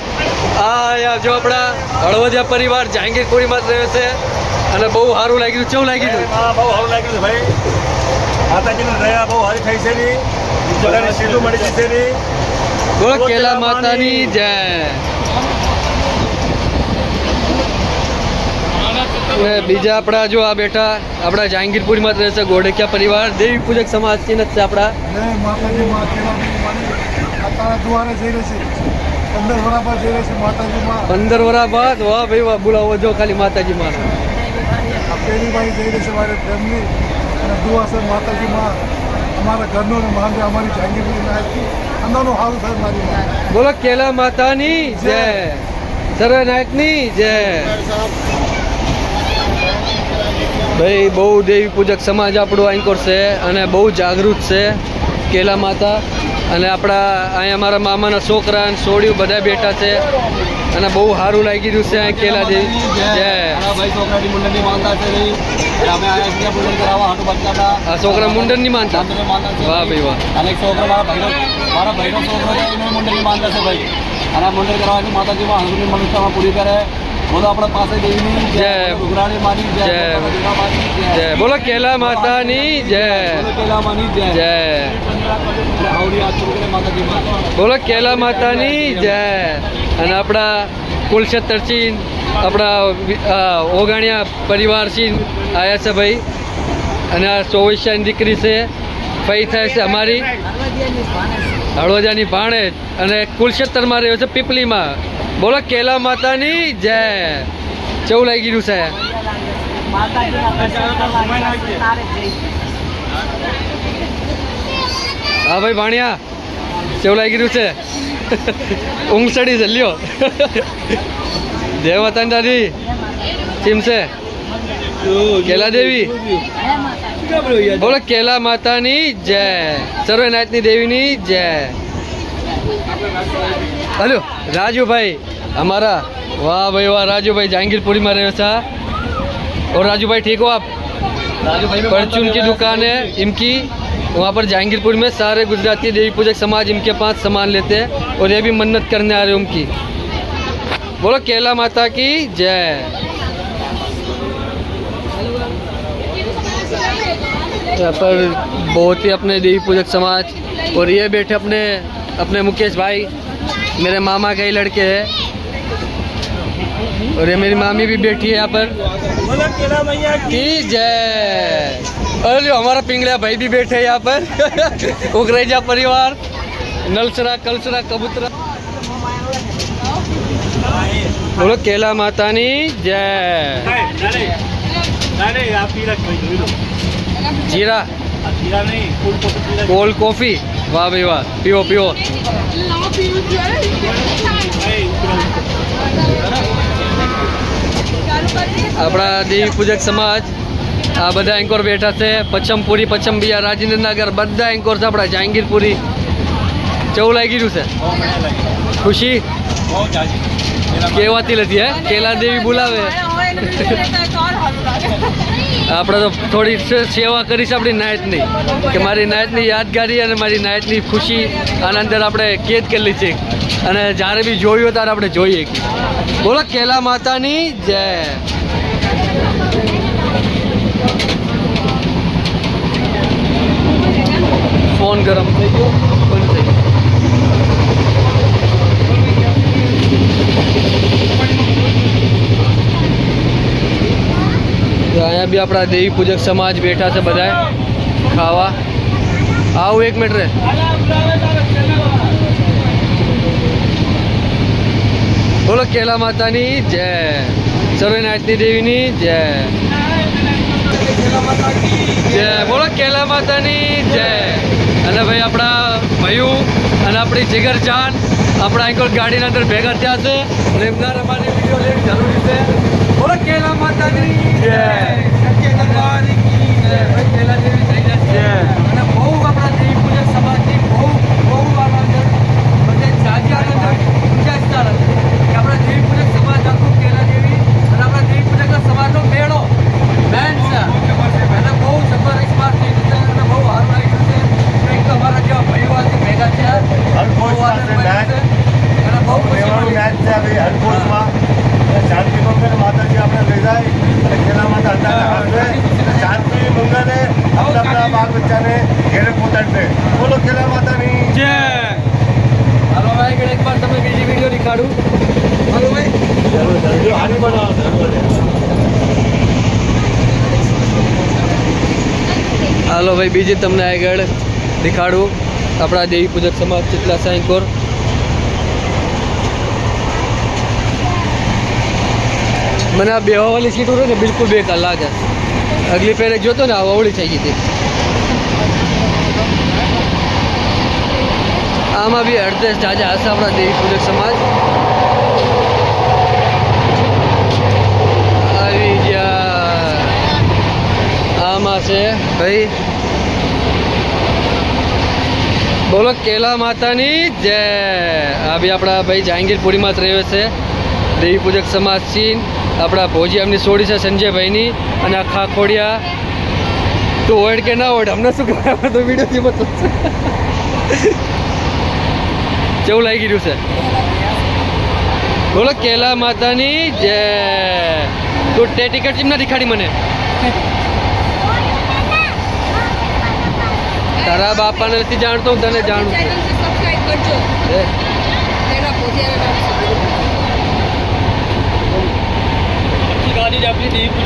આ જો આપણા હળવદિયા પરિવાર જહાંગીરપુરીમાં જ રહે છે અને બહુ સારું લાગ્યું. કેવું લાગ્યું? બહુ સારું લાગ્યું છે ભાઈ. માતાજીની દયા બહુ સારી થઈ છે ની, બધાને સીધું મળી જશે ની. બોલો કેલા માતાની જય. બીજા આપણા જો આ બેઠા આપણા જહાંગીરપુરીમાં જ રહે છે ગોડકિયા પરિવાર, દેવી પૂજક સમાજ થી જ છે આપણા. માતાજીમાં કેલા અત્યારે દ્વારે જઈ રહી છે, 15 વર્ષ બાદ જઈ રહી છે માતાજીમાં. 15 વર્ષ બાદ? વાહ ભાઈ વાહ. બોલાવો જો ખાલી માતાજીમાં. પહેલી વાર જઈ રહી છે મારી ફેમિલી અને દુઆ છે માતાજીમાં અમારા ઘરનો ને માંગે અમારી જહાંગીરપુરી નાયકથી અંદરનું સારું થાય મારી માં. બોલો કેલા માતાની જય. સર્વે નાયકની જય. ભાઈ બહુ દેવી પૂજક સમાજ આપણું આંકોર છે અને બહુ જાગૃત છે કેલા માતા. અને આપણા અહીંયા મારા મામાના છોકરા અને સોડિયું બધા બેઠા છે અને બહુ સારું લાગી રહ્યું છે અહીં કેલા દેવી જય. ભાઈ છોકરાની મુંડનની માનતા છે નહીં, અમે આયા છીએ મુંડન કરાવવા હાટુ બચતા. આ છોકરા મુંડન ની માનતા? વાહ ભાઈ વાહ. અને એક છોકરો મારા ભાઈનો છોકરો છે એને મુંડનની માનતા છે ભાઈ. અને આ મુંડન કરાવવાની માતાજીમાં હંસની મનુષ્યમાં પૂરી કરે. બોલો આપણા પાસે દેવીની જય, ઉઘરાણી માની જય, જય. બોલો કેલા માતાની જય. કેલા માની જય. બોલો કેલા માતાની જય. અને આપણા કુલક્ષેત્ર સિંહ, આપણા ઓગાણિયા પરિવાર સિંહ આવ્યા છે ભાઈ. અને આ 24 દીકરી છે, ફઈ થાય છે અમારી હળવદિયાની ભાણેજ અને કુલક્ષેત્રમાં રહ્યો છે પીપલીમાં. બોલો કેલા માતાની જય. કેવું લાગી રહ્યું છે? હા ભાઈ ભાણિયા, કેવું લાગી રહ્યું છે? ઊંઘ ચડી છે લ્યો. જય માતાની દાદી. કેમ છે કેલા દેવી? બોલો કેલા માતાની જય. સર્વનાથની દેવીની જય. हेलो राजू भाई हमारा, वाह भाई वाह. राजू भाई जहांगीरपुरी में रहे था. और राजू भाई ठीक हो आप? राजू भाई परचून की दुकान है इनकी, वहाँ पर जहांगीरपुर में सारे गुजराती देवी पूजक समाज इनके पास सामान लेते हैं और ये भी मन्नत करने आ रहे हैं उनकी. बोलो केला माता की जय. यहाँ पर बहुत ही अपने देवी पूजक समाज और ये बैठे अपने अपने मुकेश भाई मेरे मामा के ही लड़के हैं और ये मेरी मामी भी बैठी है यहाँ पर की जय। और जो हमारा पिंगला भाई भी बैठे हैं यहाँ पर उकरेजा परिवार नलसरा कलसरा कबूतरा। बोलो केला मातानी जय। जीरा कोल्ड कॉफी वाह भाई वाह पीओ पीओ। આપણા દેવી પૂજક સમાજ આ બધા એન્કોર બેઠા છે પચ્છમપુરી પચ્છમ બિહાર રાજેન્દ્રનગર બધા એન્કોર છે આપણા જહાંગીરપુરી કેવું લાગી રહ્યું છે ખુશી કહેવાતી નથી હે કેલા દેવી બોલાવે આપણે તો થોડી સેવા કરીશ આપણી નાયતની કે મારી નાયતની યાદગારી અને મારી નાયતની ખુશી આના અંદર આપણે કેદ કરેલી છે અને જ્યારે બી જોયું ત્યારે આપણે જોઈએ બોલો કેલા માતાની જય। ફોન ગરમ થઈ ગયો બંધ થઈ ગયો। અહીંયા બી આપણા દેવી પૂજક સમાજ બેઠા છે બધા ખાવા આવું 1 મિનિટ રે। બોલો કેલા માતાની જય સર્વનાથની દેવીની જય જય। બોલો કેલા માતાની જય। અને ભાઈ આપણા ભાઈઓ અને આપણી જીગર જાન આપણા અહીં ગાડીના અંદર ભેગા થયા છે અને એમના રમાની વિડીયો લેવી જરૂરી છે। બોલો કેલા માતાની જય સત્ય દરબારી કી જય। ભાઈ કેલા દેવી થઈ જશે અને બહુ આપણા દેવી પૂજક સમાજની બહુ આનંદ બધે જાગ્યા આનંદ ઉજાસતા રહે કે આપણા દેવી પૂજક સમાજ આખું કેલા દેવી અને આપણા દેવી પૂજક સમાજનો મેળો બેન છે અને બહુ જબરદસ્ત વાત થઈ છે અને બહુ સારું લાગ્યું છે કંઈક તો અમારા જેવા ભાઈઓ આજે ભેગા થયા બહુ આનંદ મળ્યો છે અને બહુ ખુશી जानकी मंगल माता जी आपने ले जाए केला माता जानकी मंगल अपना बाल बच्चा ने घेरे पोतट पे बोलो केला माता नहीं જય। હાલો ભાઈ કે એક વાર તમે બીજી વિડીયો દેખાડું હાલો ભાઈ हारी बनाओ હાલો ભાઈ બીજી તમને આગળ દેખાડું આપણા દેવી પૂજક સમાજ ચિત્લા સાંઈકોર। મને આ બેવાવાળી સીટો રહે ને બિલકુલ બેકાર લાગે અગલી ફેરે જોતો ને આ અવળી થઈ ગઈ હતી આમાં બી એડજસ્ટ આજે હશે આપણા દેવી પૂજક સમાજ આવી ગયા આમાં છે ભાઈ બોલો કેલા માતાની જય। આ બી આપણા ભાઈ જહાંગીરપુરીમાં જ રહ્યો છે દેવી પૂજક સમાજ સીન આપણા ભોજી એમની સોડી છે સંજયભાઈની અને આ ખાખોડિયા તું ઓઢ કે ના ઓઢ અમને શું કહેવાય તો વિડીયોથી બતો કેવું લાગી રહ્યું છે બોલો કેલા માતાની જય। તું ટિકિટ કેમ ના દેખાડી મને તારા બાપાને નથી જાણતો હું તને જાણું છું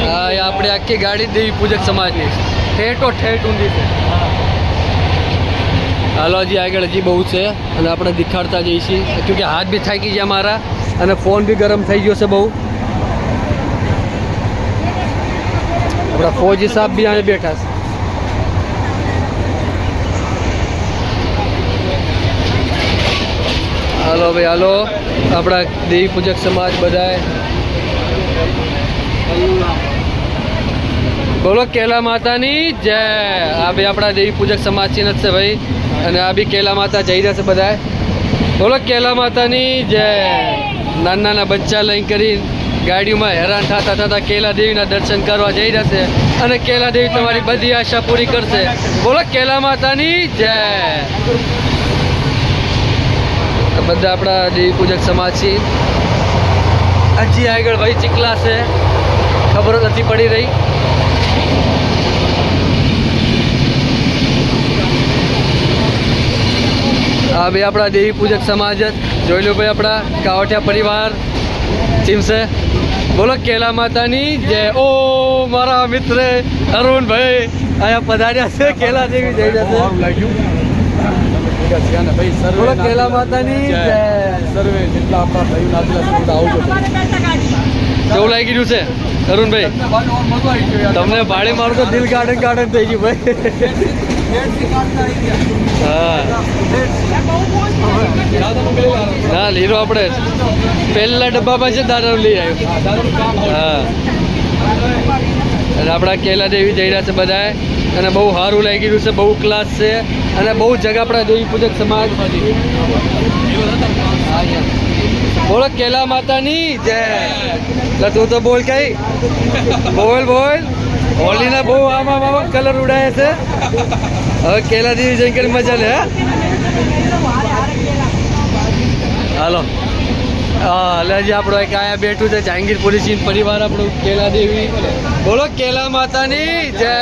હા આપણે આખી ગાડી દેવી પૂજક સમાજની ઠેઠો ઠેઠ ઊંધી છે હાલો હજી આગળ હજી બહુ છે અને આપણે દેખાડતા જઈશું કેમકે હાથ બી થાકી ગયા મારા અને ફોન બી ગરમ થઈ ગયો છે બહુ આપણા ફૌજી સાહેબ બી અહીંયા બેઠા છે હાલો ભાઈ હાલો આપણા દેવી પૂજક સમાજ બધાએ બોલો કેલા માતાની જય। આ બી આપણા દેવી પૂજક સમાજ છે નથી ભાઈ અને આ બી કેલા માતા જઈ રહ્યા છે બધા બોલો કેલા માતાની જય। નાના નાના બચ્ચા લઈ કરી ગાડીઓમાં હેરાન થતા થતા કેલા દેવીના દર્શન કરવા જઈ રહ્યા છે અને કેલા દેવી તમારી બધી આશા પૂરી કરશે બોલો કેલા માતાની જય। બધા આપણા દેવી પૂજક સમાજ છે હજી આગળ ભાઈ ચીકલા છે ખબર નથી પડી રહી આ બે આપણા દેવી પૂજક સમાજ જ જોઈ લો ભાઈ આપણા કાવઠિયા પરિવાર ટીમ છે. બોલો કેલા માતાની જય. ઓ મારા મિત્ર અરુણભાઈ અહીંયા પધાર્યા છે કેલા દેવી જઈ જશે. બોલો કેલા માતાની જય. કેવું લાગી રહ્યું છે અરુણભાઈ? તમને ભાડે મારું તો દિલ ગાર્ડન ગાર્ડન થઈ ગયું ભાઈ. હા ના લીરો આપણે પહેલા ડબ્બામાં છે દાદાનું લઈ આવ્યો. હા અને આપણા કેલા દેવી જઈ રહ્યા છે બધાએ અને બહુ સારું લાગી રહ્યું છે, બહુ ક્લાસ છે અને બહુ જગા આપણા દેવી પૂજક સમાજ. બોલો કેલા માતાની જય. એટલે તું તો બોલ કઈ બોલ બોલ. હોલીના બહુ આમાં કલર ઉડાયા છે. હવે કેલા દેવી જઈ કરી મજા લે. હાલો હા એટલે હજી આપણો એક આયા બેઠું છે જહાંગીર પોલીસ પરિવાર આપણું કેલા દેવી. બોલો કેલા માતાની જય.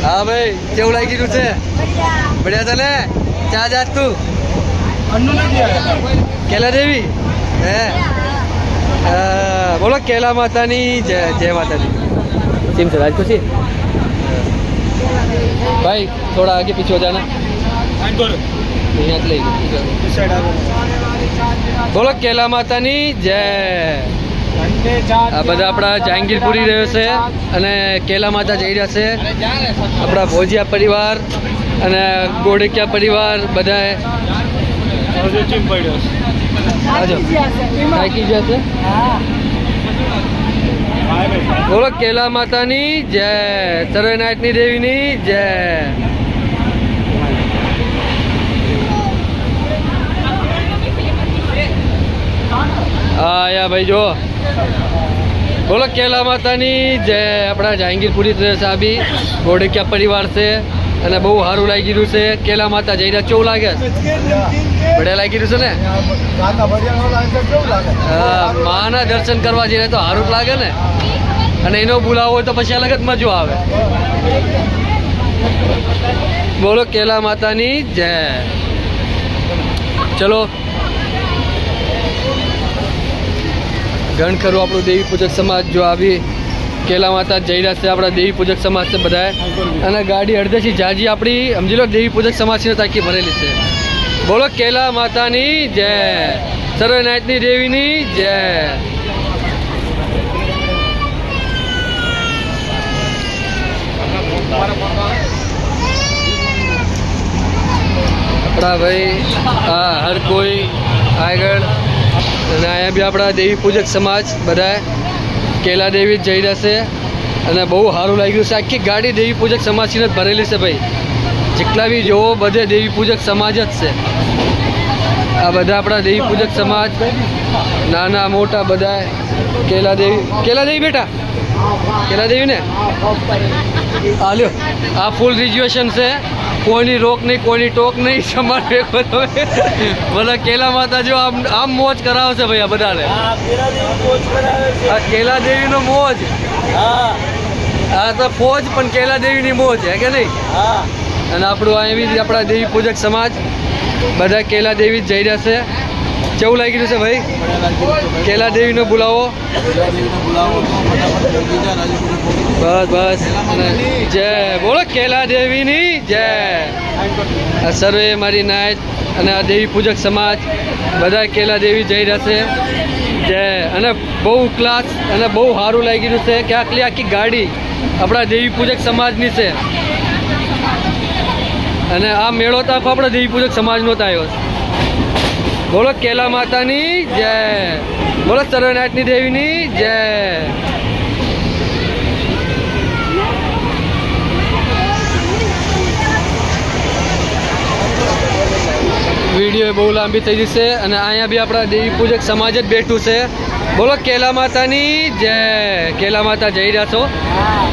હા ભાઈ કેવું લાગી રહ્યું છે? બઢિયા તને ક્યાં જાત તું? કેલા દેવી હે. બોલો કેલા માતાની જય. જય માતાજી. કેમ છે રાજકોટ? भाई थोड़ा आगे पीछे हो जाना. बोलो केला मातानी जय. આ બધા આપણા જહાંગીરપુરી રહ્યો છે અને કેલા માતા જઈ રહ્યા છે. આપણા ભોજિયા પરિવાર અને ગોળકિયા પરિવાર બધા થાકી ગયા છે. બોલો કેલા માતાની જય. સર્વેનાથની દેવીની જય. હા યા ભાઈ જો. બોલો કેલા માતાની જય. આપણા જહાંગીરપુરી સાબી ગોળકિયા પરિવાર છે અને બહુ સારું લાગી રહ્યું છે. કેલા માતા જઈ રહ્યા કેવું લાગે? બઢિયા લાગી રહ્યું છે ને? હા માના દર્શન કરવા જઈએ તો સારું જ લાગે ને. અને એનો બોલાવો હોય તો પછી અલગ જ મજો આવે. બોલો કેલા માતાની જય. ચલો ઘણ ખરું આપણું દેવી પૂજક સમાજ જો આવી કેલા માતા જઈ રહ્યા છે. આપણા દેવી પૂજક સમાજ છે બધા અને ગાડી અડધેથી જાજી આપણી સમજી લો દેવી પૂજક સમાજની તાકી ભરેલી છે. બોલો કેલા માતાની જય. સર્વનાથની દેવીની જય. આપણા ભાઈ હા હર કોઈ આગળ અને અહીંયા બી આપણા દેવી પૂજક સમાજ બધા કેલા દેવી જઈ રહ્યા છે અને બહુ સારું લાગ્યું છે. આખી ગાડી દેવી પૂજક સમાજથી જ ભરેલી છે ભાઈ. જેટલા બી જોવો બધે દેવી પૂજક સમાજ જ છે. આ બધા આપણા દેવી પૂજક સમાજ નાના મોટા બધા કેલા દેવી બેટા કેલા દેવી ને હાલ્યો. આ ફૂલ રિઝર્વેશન છે. કોઈની રોક નહીં કોઈની ટોક નહીં. સમાન ભેગો તમે બધા કેલા માતા જો આમ મોજ કરાવશે ભાઈ આ બધાને. આ કેલા દેવીનો મોજ. હા તો ફોજ પણ કેલા દેવીની મોજ હે કે નહીં? અને આપણું અહીં બી આપણા દેવી પૂજક સમાજ બધા કેલા દેવી જઈ રહ્યા છે. કેવું લાગી રહ્યું છે ભાઈ? કેલા દેવીનો બોલાવો. બસ બસ જય. બોલો કેલા દેવીની જય. આ સર્વે મારી નાયત અને આ દેવી પૂજક સમાજ બધા કેલા દેવી જઈ રહ્યા છે જય. અને બહુ ક્લાસ અને બહુ સારું લાગી રહ્યું છે કે આખી ગાડી આપણા દેવી પૂજક સમાજની છે. અને આ મેળો તો આપણા દેવી પૂજક સમાજનો જ આવ્યો છે. બોલો કેલા માતાની જય. બોલો સર્વનાથની દેવીની જય. વિડીયો બહુ લાંબી થઈ જશે અને અહીંયા બી આપણા દેવી પૂજક સમાજ જ બેઠું છે. બોલો કેલા માતાની જય. કેલા માતા જઈ રહ્યા છો.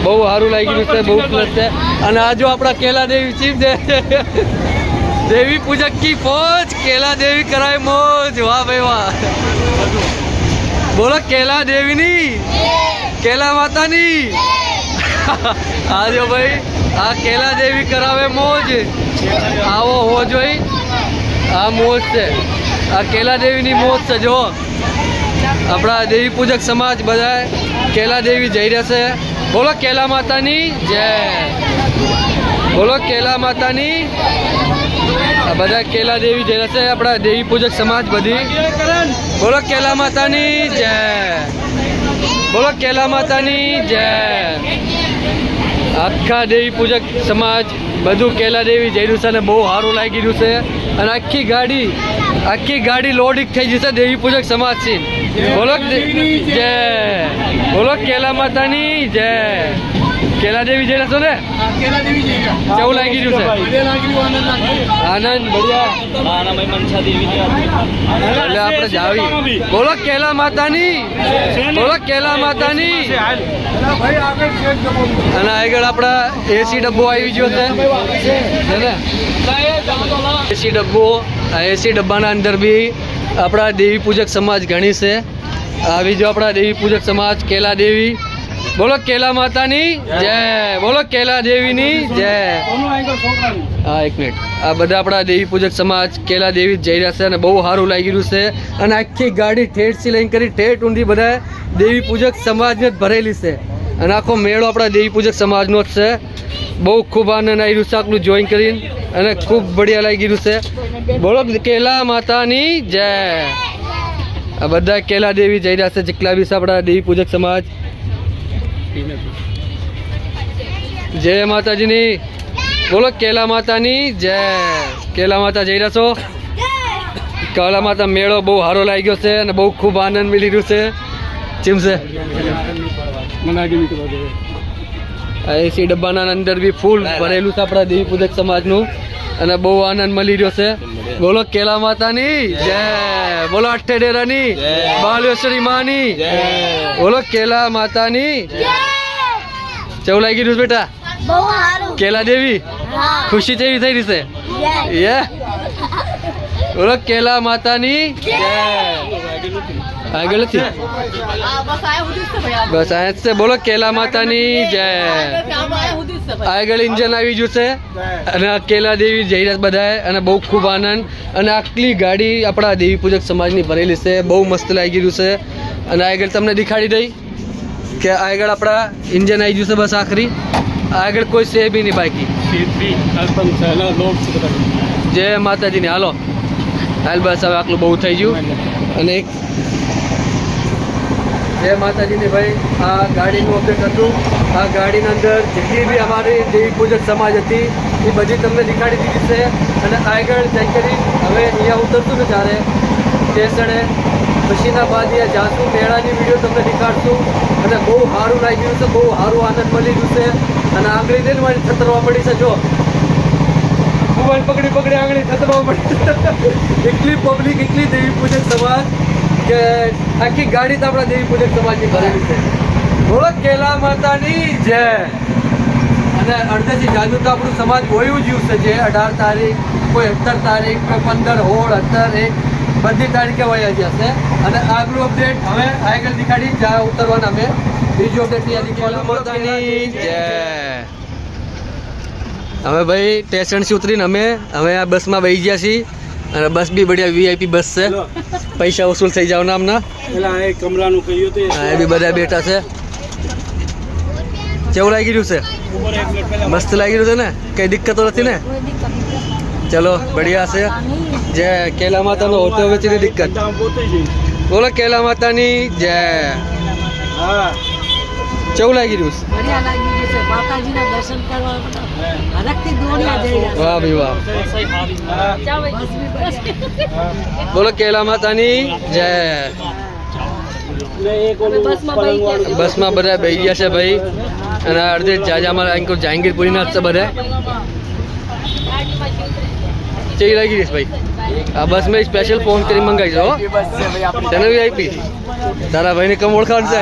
બહુ સારું લાગી રહ્યું છે, બહુ પ્લસ છે. અને આ જો આપણા કેલા દેવી ચીફ દેવી પૂજક કી ફौज કેલા દેવી કરાય મોજ. વાહ ભાઈ વાહ. બોલો કેલા દેવીની કેલા માતાની. આ જો ભાઈ આ કેલા દેવી કરાવે મોજ. આવો હોવો જોઈએ. આ મોજ છે, આ કેલા દેવીની મોજ છે. જો આપણા દેવી પૂજક સમાજ બધા કેલા દેવી જઈ રહ્યા છે. બોલો કેલા માતાની જય, બોલો કેલા માતાની. આ બધા કેલા દેવી જઈ રહ્યા છે, આપણા દેવી પૂજક સમાજ બધી. બોલો કેલા માતાની જય, બોલો કેલા માતાની જય. આખા દેવી પૂજક સમાજ બધું કેલા દેવી જઈ રહ્યું છે અને બહુ સારું લાગી રહ્યું છે. અને આખી ગાડી લોડિંગ થઈ જશે દેવી પૂજક સમાજથી. બોલો જય, બોલો કેલા માતાની જય. કેલા દેવી જઈ રહ્યા છો ને? કેવું લાગી રહ્યું છે? આનંદ બઢિયા. એટલે આપણે જાવી. બોલો કેલા માતાની, બોલો કેલા માતાની. અને આગળ આપણા એસી ડબ્બો આવી ગયો છે ને? એસી ડબ્બો, આ એસી ડબ્બાના અંદર બી આપણા દેવી પૂજક સમાજ ઘણી છે. આવી જો આપણા દેવી પૂજક સમાજ કેલા દેવી. બોલો કેલા માતાની જય, બોલો કેલા દેવીની જય. હા, એક મિનિટ. આ બધા આપણા દેવી પૂજક સમાજ કેલા દેવી જઈ રહ્યા છે અને બહુ સારું લાગી રહ્યું છે. અને આખી ગાડી ઠેઠથી લઈને કરી ઠેઠ ઊંધી બધા દેવી પૂજક સમાજને જ ભરેલી છે. અને આખો મેળો આપણા દેવી પૂજક સમાજનો જ છે. બહુ ખૂબ આનંદ આવી રહ્યું છે આટલું જોઈન કરીને અને ખૂબ બઢિયા લાગી રહ્યું છે. બોલો કેલા માતાની જય. આ બધા કેલા દેવી જઈ રહ્યા છે જેટલા બી છે આપણા દેવી પૂજક સમાજ. જય માતાજીની. બોલો કેલા માતાની જય. કેલા માતા જઈ રહ્યા છો? કેલા માતા મેળો બહુ સારો લાગ્યો છે અને બહુ ખૂબ આનંદ મળી રહ્યું છે. ચીમ છે આ એસી ડબ્બાના અંદર બી ફૂલ ભરેલું છે આપણા દેવી પૂજક સમાજનું અને બહુ આનંદ મળી રહ્યો છે. બોલો કેલા માતાની જય, બોલો અઠ્ઠે ડેરાની બાલેશ્વરી માની. બોલો કેલા માતાની. કેવું લાગી રહ્યું બેટા? કેલા દેવી ખુશી જેવી થઈ રહી છે. બોલો કેલા માતાની જય. આગળ નથી, બસ આ જ છે. બોલો કેલા માતાની જય. આગળ ઇન્જન આવી ગયું છે અને આ કેલા દેવી જઈ રહ્યા બધા અને બહુ ખૂબ આનંદ. અને આટલી ગાડી આપણા દેવી પૂજક સમાજની ભરેલી છે. બહુ મસ્ત લાગી રહ્યું છે. અને આગળ તમને દેખાડી દઈ કે આગળ આપણા ઇન્જન આવી ગયું છે. બસ આખરી આગળ કોઈ છે બી નહીં બાકી. જય માતાજીની. હાલો હાલ, બસ હવે આટલું બહુ થઈ ગયું. અને એક જય માતાજીની ભાઈ. આ ગાડીનું અપડેટ હતું. આ ગાડીના અંદર જેટલી બી અમારી દેવી પૂજક સમાજ હતી એ બધી તમને દેખાડી દીધી છે. અને આગળ જઈ કરી હવે અહીંયા ઉતરતું ને ત્યારે સ્ટેશને પછીના બાદ અહીંયા જાશું. મેળાની વિડીયો તમને દેખાડશું અને બહુ સારું લાગ્યું છે. બહુ સારું આનંદ મળી ગયું છે. અને આંગળી દઈને મારી થતરવા પડી છે. જો મોબાઈલ પકડી આંગળી થતરવા પડી. એટલી પબ્લિક, એટલી દેવી પૂજક સમાજ કે આખી ગાડી તો આપણા દેવી પૂજક સમાજની ભરેલી છે. બોલો કેલા માતાની જય. અને અડધેથી જાજુ તો આપણું સમાજ હોયું જ છે. જે 18 તારીખ, કોઈ 17 તારીખ, કોઈ 15, 16, 17, 1 બધી તારીખે વયા જશે. અને આગલું અપડેટ હવે આગળ દેખાડી જ્યાં ઉતરવાના અમે બીજું અપડેટ કેલા માતાની જય. હવે ભાઈ સ્ટેશનથી ઉતરીને અમે હવે આ બસમાં બેસી ગયા છીએ. અને બસ બી બઢિયા વીઆઈપી બસ છે. પૈસા વસૂલ થઈ જાવ નામના. એ બી બધા બેઠા છે. કેવું લાગી રહ્યું છે? મસ્ત લાગી રહ્યું છે ને? કઈ દિક્કતો નથી ને? ચલો બઢિયા છે. જય કેલા માતાનો હોતો વેચીની દિક્કત. બોલો કેલા માતાની જય. કેવું લાગી રહ્યું છે? વાહ ભાઈ વાહ. બોલો કેલા માતાની જય. બસમાં બધા બેસી ગયા છે ભાઈ. અને અડધે જાજા અમારા અંકલ જહાંગીરપુરીના છે બધા. કેવી લાગી રહીશ ભાઈ? આ બસ મેં સ્પેશિયલ ફોન કરી મંગાવી છો. તને વીઆઈપી તારા ભાઈને કમ ઓળખાણ છે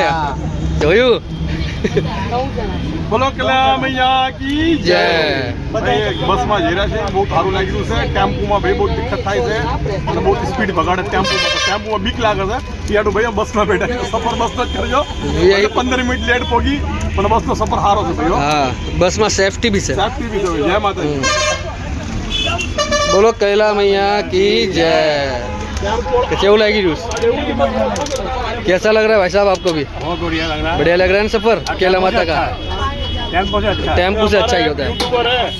જોયું? બોલો કેલા મૈયા કી જય. બસમાં જઈ રહ્યા છે. બહુ સારું લાગી રહ્યું છે. ટેમ્પોમાં ભાઈ બહુ દિક્કત થાય છે અને બહુ સ્પીડ બગાડે. ટેમ્પોમાં બીક લાગે છે. યાડું ભાઈ બસમાં બેઠા સફર બસનો જ કરજો. 15 મિનિટ લેટ પહોંચી પણ બસનો સફર સારો છે ભાઈ. હા, બસમાં સેફટી બી છે. સેફટી બી છે. જય માતાજી. बोलो कैला मैया की जय। केवल लाएगी जूस। कैसा लग रहा है भाई साहब आपको भी? बहुत बढ़िया लग रहा है। बढ़िया लग रहा है ना सफर कैला माता का? टेम्पो से अच्छा है। टेम्पो से अच्छा ही होता है।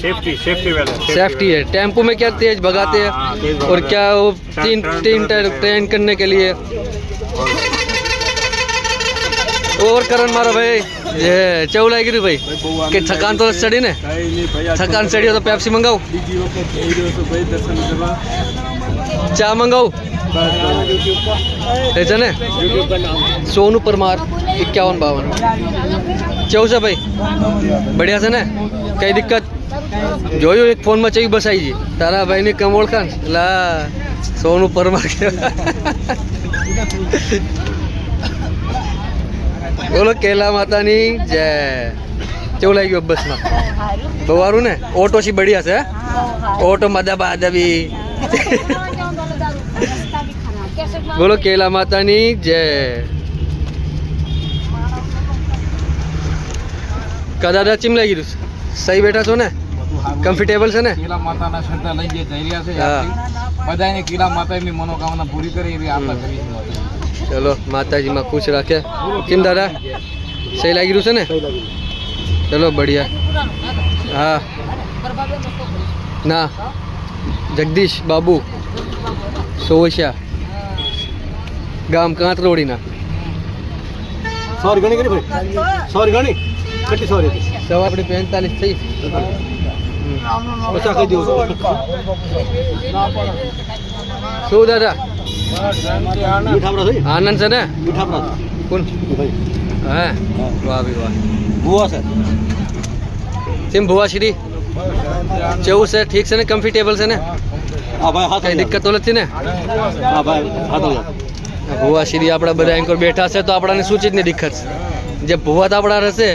सेफ्टी वाला सेफ्टी है। टेम्पो में क्या तेज भगाते हैं और क्या वो तीन ट्रेन करने के लिए। और करण मारो भाई ये चौल आएगी भाई कि थकान तो चढ़ी ने? थकान चढ़ी हो तो पेप्सी मंगाओ, चा मंगाओ ऐसा ने? सोनू परमार 5152 चौ से भाई बढ़िया से ने? कई दिक्कत जो एक फोन में चाहिए बस आई जी तारा भाई ने कम ओळखाण ला सोनू परमार बोलो केला मातानी जय। केवल आई गयो बस में बवारू ने ऑटो सी बढ़िया से ऑटो में दबा दबी बोलो केला मातानी जय। दादा चिम लागी रू सही बैठा छो ने? कम्फर्टेबल से ने? किला माताના શ્રદ્ધા લઈ જે જઈ રહ્યા છે હા. બધાને કિલા માતાની મનોકામના પૂરી કરે એવી આશા કરી છે. चलो माता जी में खुश रखे। किम दादा सही लागी रू से ने? चलो बढ़िया। हाँ ना जगदीश बाबू सोवशिया गाम कांतरोड़ी ना। સોરી ઘણી કરી ભાઈ સોરી ઘણી કેટલી સોરી હતી 45 थी। પચા કહી દો शू दादा મીઠાપડા થઈ आनंद से ने? મીઠાપડા कौन ભાઈ है? वाह भी वाह। ભુવા છે सिम भुआ श्री चौ से ठीक से ने? कम्फर्टेबल से ने? હા ભાઈ હાથ कई दिक्कत तो નથી ने? હા ભાઈ હાથ ભુવા શ્રી આપણા બધા એન્કર બેઠા છે તો આપણાને શું ચીજની દિક્કત છે? જે ભુવા તો આપણા રહેશે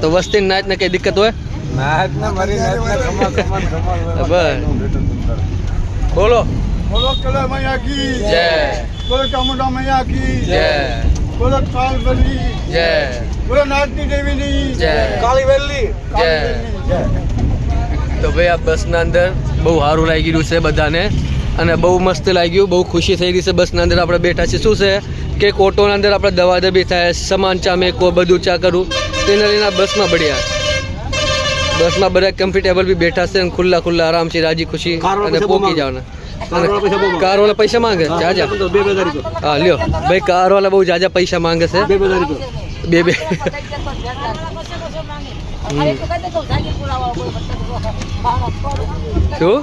તો વસ્તી નાચ ને કઈ દિક્કત હોય? નાચ ને મારી નાચ ને કમા બસ બોલો બોલો કેલા મૈયા की જય બોલો ચામુંડા મૈયા की જય બોલો કાલબલી જય બોલો નાચની દેવીની જય કાળી વેલી જય। તો ભાઈ આ બસના અંદર બહુ સારું લાગી રહ્યું છે બધાને અને બહુ મસ્ત લાગ્યું, બહુ ખુશી થઈ રહી છે બસના અંદર આપણે બેઠા છે। શું છે કે એક ઓટોના અંદર આપણે દવા દબી થાય, સામાન ચા મેકો બધું ચા કરું તેને લઈને આ બસમાં बढ़िया બસમાં બધા કમ્ફર્ટેબલ બી બેઠા છે અને ખુલ્લા ખુલ્લા આરામથી રાજી ખુશી અને પોકી જવાના। कार वाला पैसा मांगे जाजा हाँ लियो भाई कार वाला बहुत जाजा पैसा मांगे से बे क्यों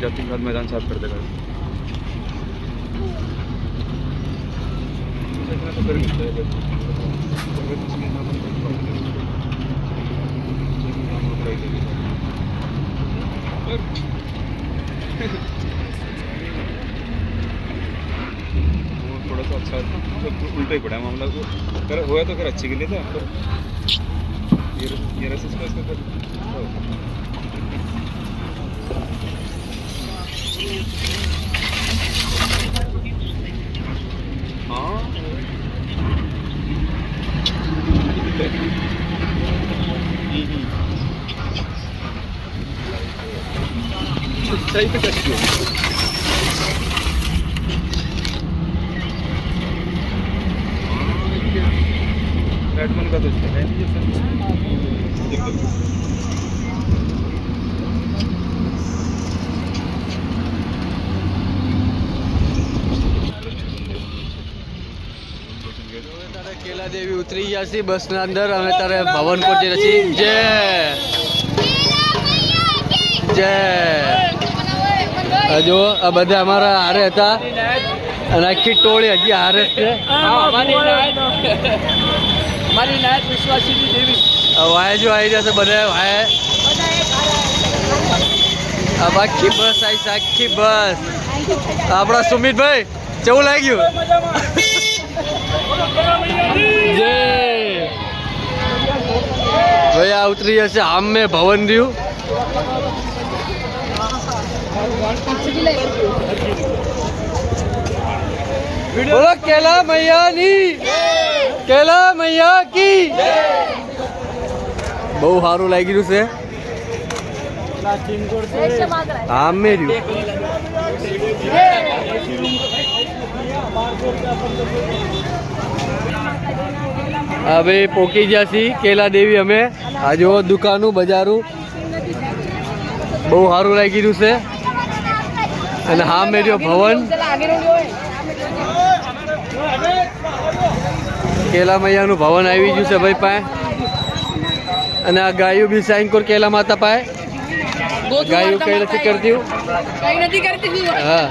जाति के बाद मैदान साफ कर देगा। अच्छा उल्टा ही पड़ा है मामला को कर हुआ तो कर अच्छे के लिए था पर ये रस इसका हाँ सही पे कैसी हो बैटमैन का तो है नहीं કેલા દેવી ઉતરી ગયા છે બસના અંદર અને તારે ભવન પહોંચી રહ્યા છીએ જય જય આ જો આ બધા અમારા હારે હતા અને આખી ટોળી હજી હારે જ છે અમારી નાયક વિશ્વાસીની દેવી વાય જો આવી રહ્યા છે બધા વાય આ આખી બસ આવી છે આખી બસ આપણા સુમિતભાઈ કેવું લાગ્યું જય ભાઈ આ ઉતરી જશે આમ મેં ભવન રહ્યું બોલો કેલા મૈયાની કેલા મૈયા કી બહુ સારું લાગી રહ્યું છે આમ મેં રહ્યું હવે પોકી ગયા છીએ કેલા દેવી અમે આ જો દુકાનું બજારું બહુ સારું લાગી રહ્યું છે અને હા મેર્યો ભવન કેલા મૈયાનું ભવન આવી ગયું છે ભાઈ પાસે અને આ ગાયું બી સાઈનકોર કેલા માતા પાસે ગાયું કઈ નથી કરતી હા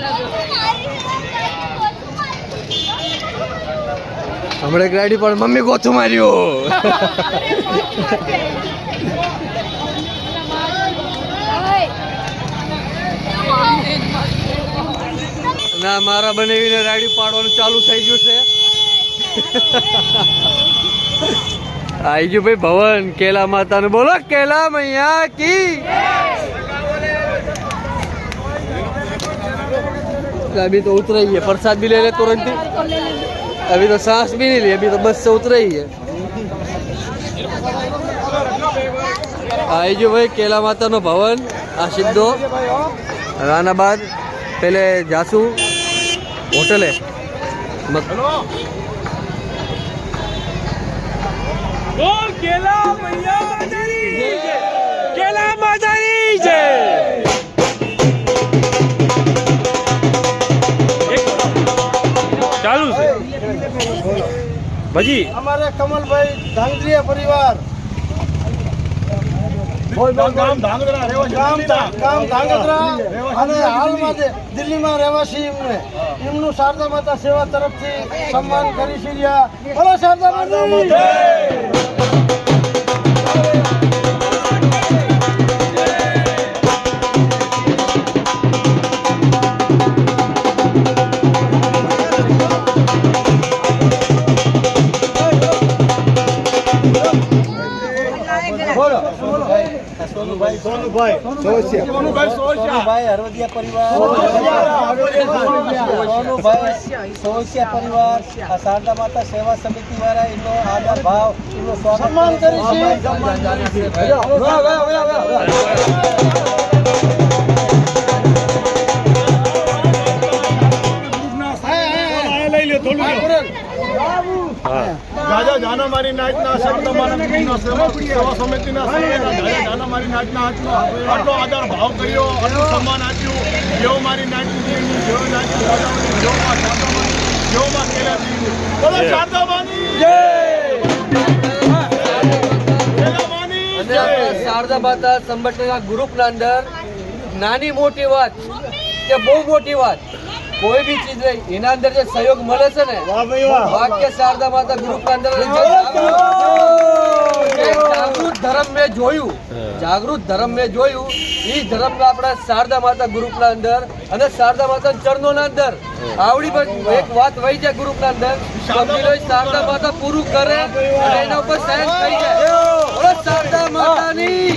હમણાં ગાડી પણ મમ્મી ગોથું માર્યું ના મારા બનાવીને રાડી પાડવાનું ચાલુ થઈ ગયું છે આવી ગયું ભાઈ ભવન કેલા માતાનું બોલો કેલા મૈયા કી अभी तो उतर ही है प्रसाद भी ले ले तुरंत ही अभी तो सांस भी नहीं ली अभी तो बस से उतर ही है आई जो भाई केला माता नो भवन आ सीधो आना बाद पहले जासू होटल है केला मातानी जय चालू से भाजी हमारे कमलभाई ધાંગધ્રિયા પરિવાર ગામ ધાંગધ્રા અને હાલમાં જે દિલ્હીમાં રહેવાસી એમનું શારદા માતા સેવા તરફથી સન્માન કરી છે બોલો શારદા માતા સોનુભાઈ હરવદિયા પરિવાર સોસિયા પરિવાર આ શારદા માતા સેવા સમિતિ વાળા એમનો આદર ભાવ એમનો સન્માન કરી રાજા જાનામારી નાયકના શારદામાના સેવા સમિતિના રાજા જાનામારી નાયકના આટલો આદર ભાવ કર્યો આટલું સન્માન આપ્યું જેવો મારી નાયકની જેવો નાયકની જેવો માં શારદામાની જેવો માં કેલાજી બોલો શારદામાની જય કેલામાની જય શારદા માતા સંગઠનના ગ્રુપના અંદર નાની મોટી વાત કે બહુ મોટી વાત કોઈ भी चीज नहीं એના અંદર જે સહયોગ મળે છે ને વાક્ય શારદા માતા ગ્રુપ ના અંદર જાગૃત ધર્મ મેં જોયું, જાગૃત ધર્મ મેં જોયું. એ ધર્મ આપણા શારદા માતા ગ્રુપના અંદર અને શારદા માતા ચરણોના અંદર આવડી પણ એક વાત વહી જાય ગ્રુપના અંદર, સમજી લો શારદા માતા પૂરું કરે અને એના ઉપર સાયન્સ થઈ જાય. બોલો શારદા માતાની.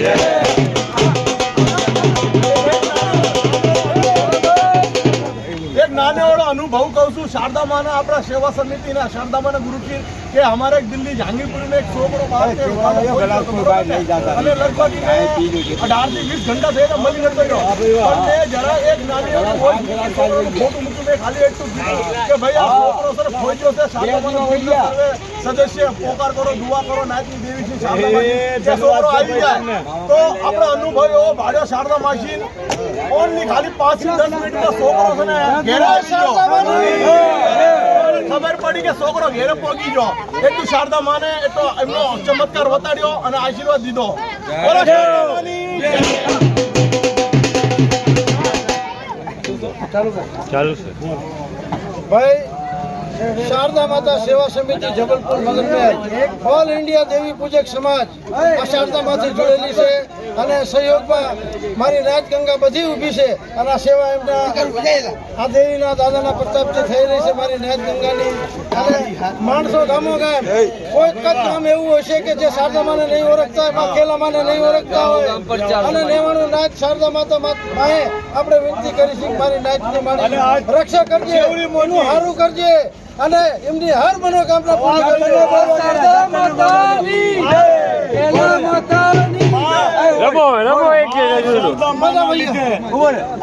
एक नाने वाला अनुभव कहूँ છું શારદા માના આપણા સેવા સમિતિના શારદા માના ગ્રુપથી કે અમારે એક દિલ્હી જહાંગીરપુર में एक છોકરો બાર કે અને લગભગ 18 થી 20 ઘંટા થયા મળી નતો ગયો. પણ મેં જરા એક નાની છોકરાનું ફોટો મૂક્યું, મેં ખાલી એટલું કીધું કે ભાઈ આ છોકરો સર ખોજ્યો છે શારદા માના ગ્રુપના સદસ્ય પોકાર કરો, દુઆ કરો, નાચની દેવી છે શારદા માતા, જે છોકરો આવી જાય તો આપણો અનુભવ એવો ભાડ્યો શારદા માસી ઓનલી ખાલી 5 થી 10 મિનિટમાં છોકરો છે ને ઘેરે આવી ગયો. ખબર પડી કે છોકરો ઘેરે પહોંચી ગયો. એટલું શારદા માને એટલો એમનો ચમત્કાર બતાડ્યો અને આશીર્વાદ દીધો. બોલો શારદા માની જય. ચાલુ છે भाई शारदा माता सेवा समिति जबलपुर मगन में ऑल इंडिया देवी पूजक समाज आ शारदा माथी जुड़ेली છે અને સહયોગમાં મારી નાચ ગંગા બધી ઊભી છે અને આ સેવા એમના આ દેવીના દાદાના પ્રતાપથી થઈ રહી છે મારી નાચ ગંગાની. અને માણસો ગામો ગામ કોઈ જ કામ એવું હોય છે કે જે શારદા માને નહીં ઓળખતા હોય, માં કેલા માને નહીં ઓળખતા હોય અને નેવાણું નાચ શારદા માતા માએ આપણે વિનંતી કરીશું મારી નાચની મારી રક્ષા કરજે, એનું સારું કરજે અને એમની હર મનોકામના પૂરી કરજે. શારદા માતાની. કેલા માતાની.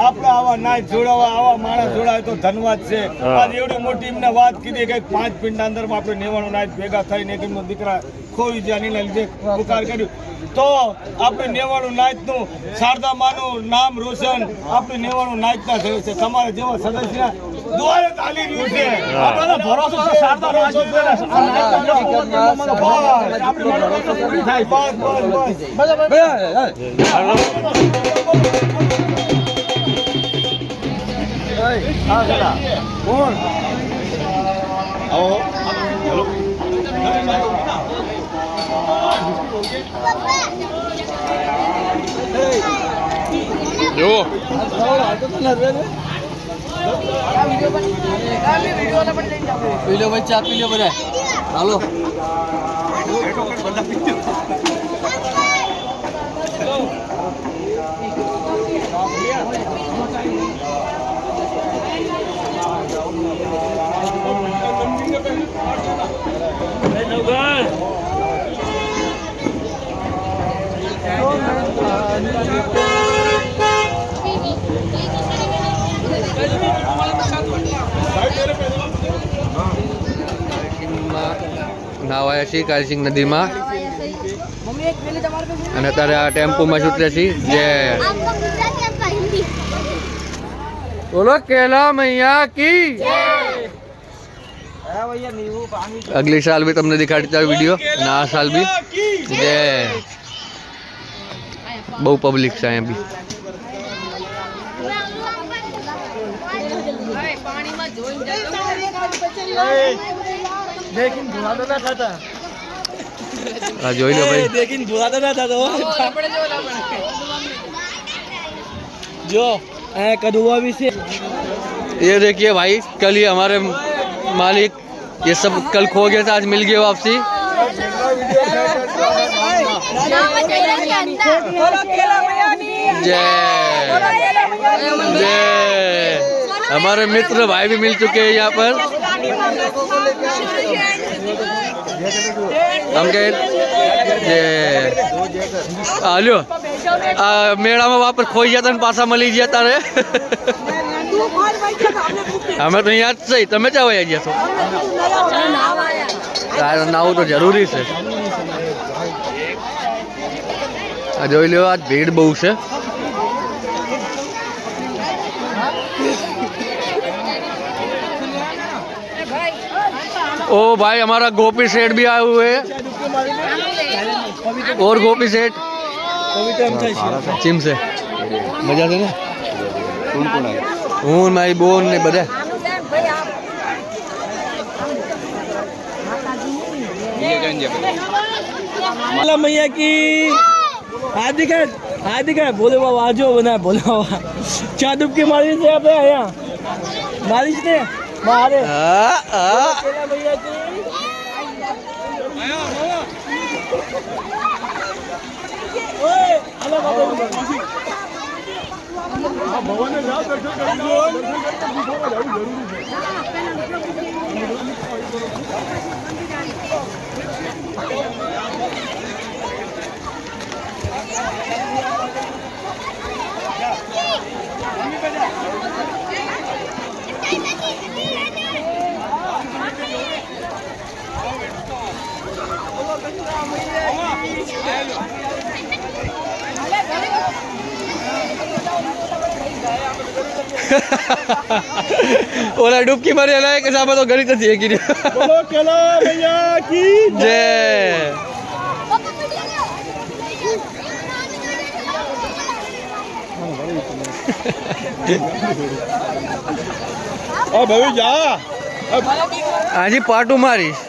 આપણે આવા નાચ જોડાવા આવા માણસ જોડાય તો ધન્યવાદ છે. આજ એવડી મોટી એમને વાત કીધી કે 5 મિનિટના અંદરમાં આપણે નેવાણું નાચ ભેગા થઈને એક એમનો દીકરા ખોઈ ગયા એના લીધે પુકાર કર્યું તો આપણે નેવાણું નાચનું શારદા માનું નામ રોશન આપણે નેવાણું નાચના થયું છે. તમારા જેવા સદસ્ય દ્વારા ચાલી રહ્યું છે. આપણને ભરોસો છે શારદા નાચ ઉપર. આપણે ભરોસો પૂરી થાય. જો પી લો ભાઈ, ચા પી લો બધા. હાલો નાવાયા છીએ કાળીસિંગ નદીમાં અને અત્યારે આ ટેમ્પોમાં છૂટે છીએ. જે બોલો કેલા मैया की. अगली साल भी तुमने दिखाती था वीडियो ना, आ साल भी जे बहु पब्लिक છે અહીંયા બી. लेकिन धुआं तो ना खाता, આ જોઈ લો ભાઈ. लेकिन धुआं तो ना था तो जो कदुआ भी से. ये देखिए भाई, कल ही हमारे मालिक ये सब कल खो गया था, आज मिल गया वापसी. जय जय. हमारे मित्र भाई भी मिल चुके हैं यहाँ पर. हम कहे आल्यो मेળામાં વાપર ખોઈ જતા ને પાછા મળી ગયા તારે. અમે તો અહીંયા જ છે, તમે ક્યાં વયા ગયા છો? નાવું તો જરૂરી છે. આ જોઈ લો, આજ ભીડ બહુ છે. ओ भाई हमारा गोपी सेठ भी आए हुए हैं, और गोपी सेठ चिम से मजा से ना. હું મારી બોન ને બધા माला मैया की हार्दिक हार्दिक बोले बाबा आजो बना बोले बाबा चार डुबकी मारी से आप आया मारी से मारे केला मैया की ओए हेलो बाबा ભગવાનને જાઓ દર્શન કરી લો. દર્શન કરતા દીઠોમાં જવું જરૂરી છે. ઓલા ડૂબકી મારી હલાય કે સાબા તો ઘડી નથી એક બોલો કેલા મૈયા કી જય. ઓ ભવી જા. હાજી પાટું મારીશ.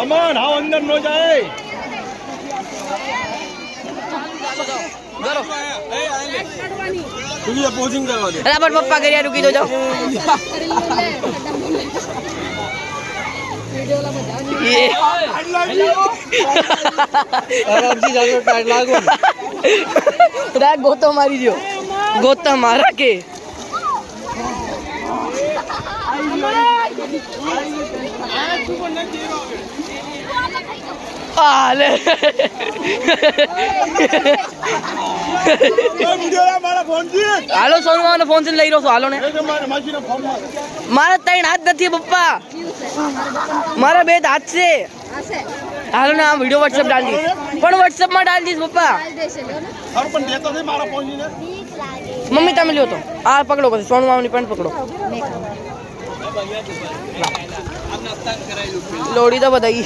અમન હાવ અંદર નો જાય. बराबर पप्पा करिया रुकी तो जाओ ये આરામથી જાજો ટાઈટ લાગો. राग गोतो मारी जो गोता मारा के आले हालो सोनू मामा फोन से लई रहो છો હાલો ને મારા ત્રણ હાથ નથી પપ્પા મારા બે હાથ છે હાલો ને આ વિડિયો WhatsApp ડાલ દીસ પણ WhatsApp માં ડાલ દીસ પપ્પા મમ્મી તમે લ્યો તો આ પકડો પછી સોનુ મામાની પેન્ટ પકડો લોડી તો બધાઈ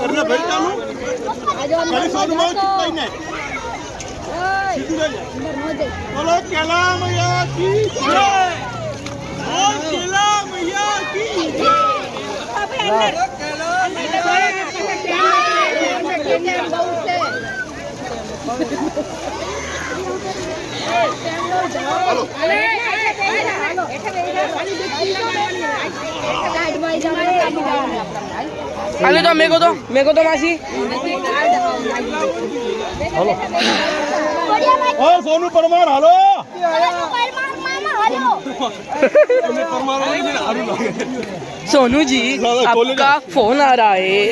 करना भाई चालू कल सोनू मामा चिपकाई नहीं बोलो केला मैया की जय. ओ केला मैया की अरे तो मेरे को तो मासी ओ सोनू परमार हालो सोनू जी आपका फोन आ रहा है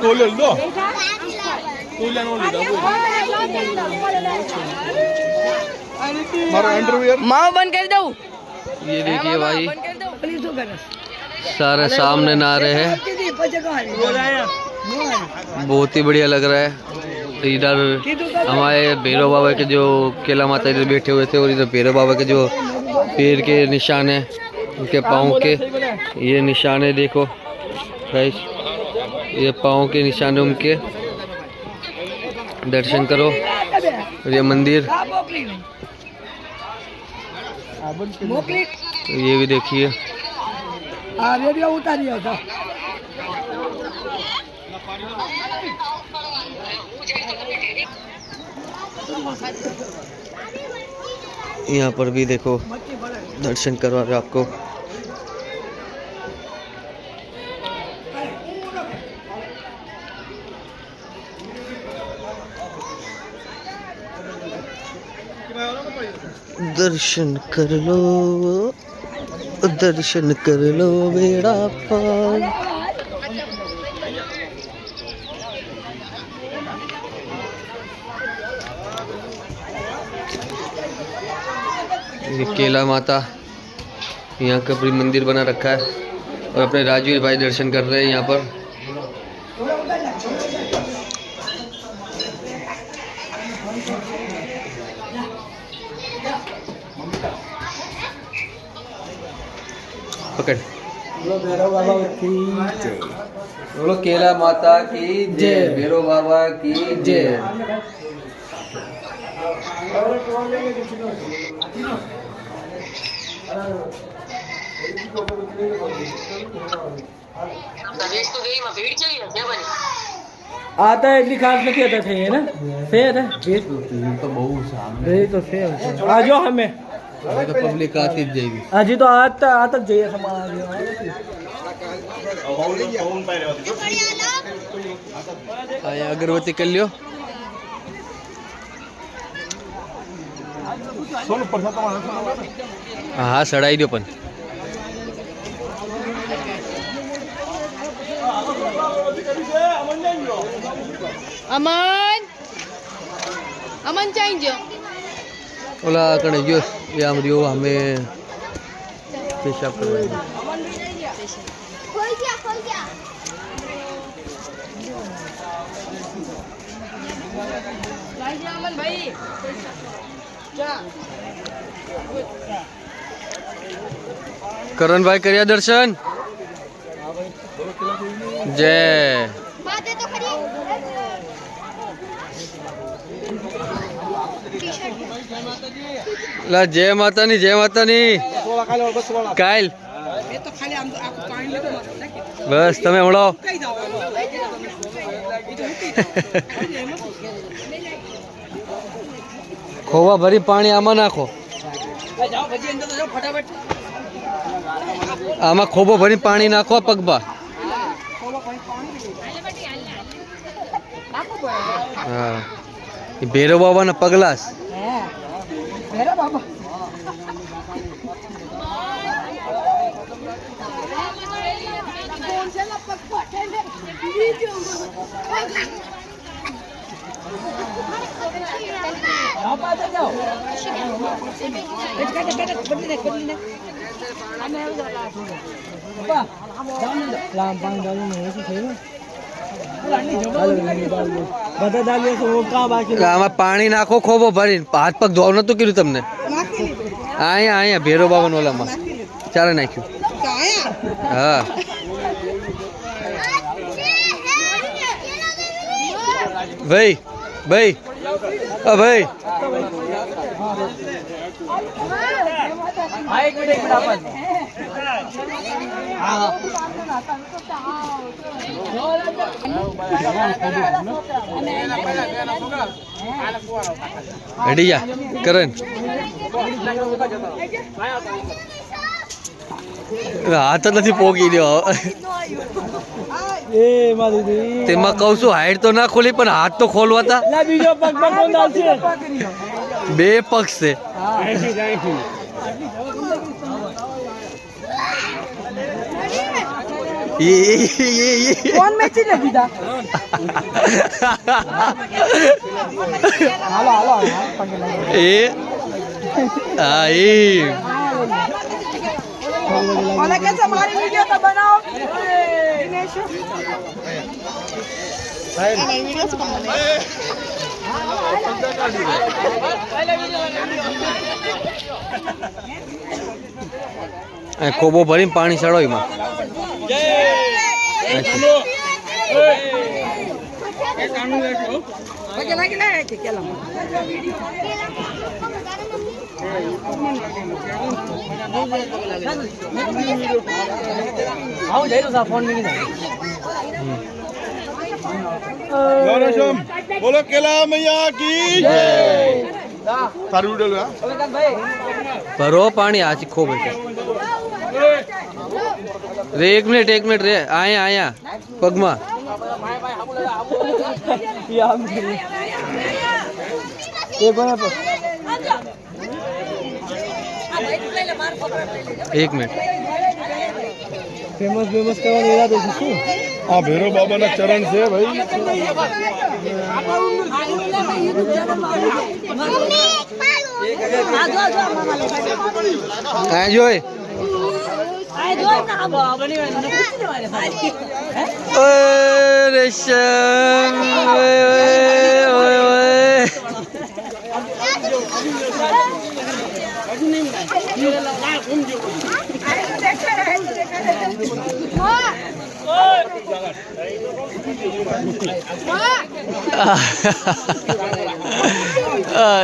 तो ले लो तो ले लो मारा इंटरव्यू माँ बंद कर दो ये देखिए भाई सारे सामने नारे हैं. बहुत ही बढ़िया लग रहा है. इधर हमारे भैरव बाबा के जो केला माता इधर बैठे हुए थे और इधर भैरव बाबा के जो पैर के निशान है उनके पाँव के ये निशान है देखो गाइस ये पाँव के निशान है उनके. दर्शन करो. और ये मंदिर ये भी देखिए यहाँ पर भी देखो दर्शन करवा रहे आपको. दर्शन कर लो बेड़ा पार. ये केला माता यहाँ का भी मंदिर बना रखा है और अपने राजवीर भाई दर्शन कर रहे हैं यहाँ पर. પકડ. બોલો ભૈરવ બાબા કી જય. બોલો કેલા માતા કી જય. ભેરો બાબા કી જય. आता એટલી ખાસ નથી હતા થઈ ને ફેર હે ભીડ તો બહુ સામે ભીડ તો ફેર છે આજો હમે તો પબ્લિક આતી જ જઈ. હજી તો આ તક જઈએ સમાજ અહીંયા અગરબત્તી કરી લ્યો. હા સડાઈ દો પણ. અમન અમન ચાઈ ગયો ઓલા કણે ગયો એ આમ રહ્યો અમે પેશાબ કરવા. કરણભાઈ કર્યા દર્શન. જય લા જય માતાની જય માતાની. કાલ બસ તમે હમણાં ખોવા ભરી પાણી આમાં નાખો. આમાં ખોબો ભરી પાણી નાખો પગમાં. હા એ ભેરો બાબાના પગલાસ. આમાં પાણી નાખો ખોબો ભરીને. હાથ પગ ધોવ નતું કીધું તમને. અહીંયા અહીંયા ભેરો બાબા ઓલામાં ચાલે નાખ્યું. હા ભાઈ ભાઈ ભાઈ રેડી જા કરણ. હાથ જ નથી પોગી દ્યો. એ મારી દી તેમાં કહું છું હાઈટ તો ના ખોલી પણ હાથ તો ખોલવાતા. લા બીજો પગ પર કોણ છે બે પગ છે. કોણ મેચી ને દીધા હાલો હાલો એ હા એ મને કે છે મારી વિડિયો તો બનાવો ખોબો ભરીને પાણી ચડો એમાં. બોલો કેલા મૈયા કી જય. તારું ઉડેલું હા ભરો પાણી આછી ખોબો. રે એક મિનિટ રે. અહીંયા અહીંયા પગમાં. એક મિનિટ. ફેમસ કરવાનો ઈરાદો છે શું? આ ભેરો બાબાના ચરણ છે ભાઈ. આ જોઈ રેશમ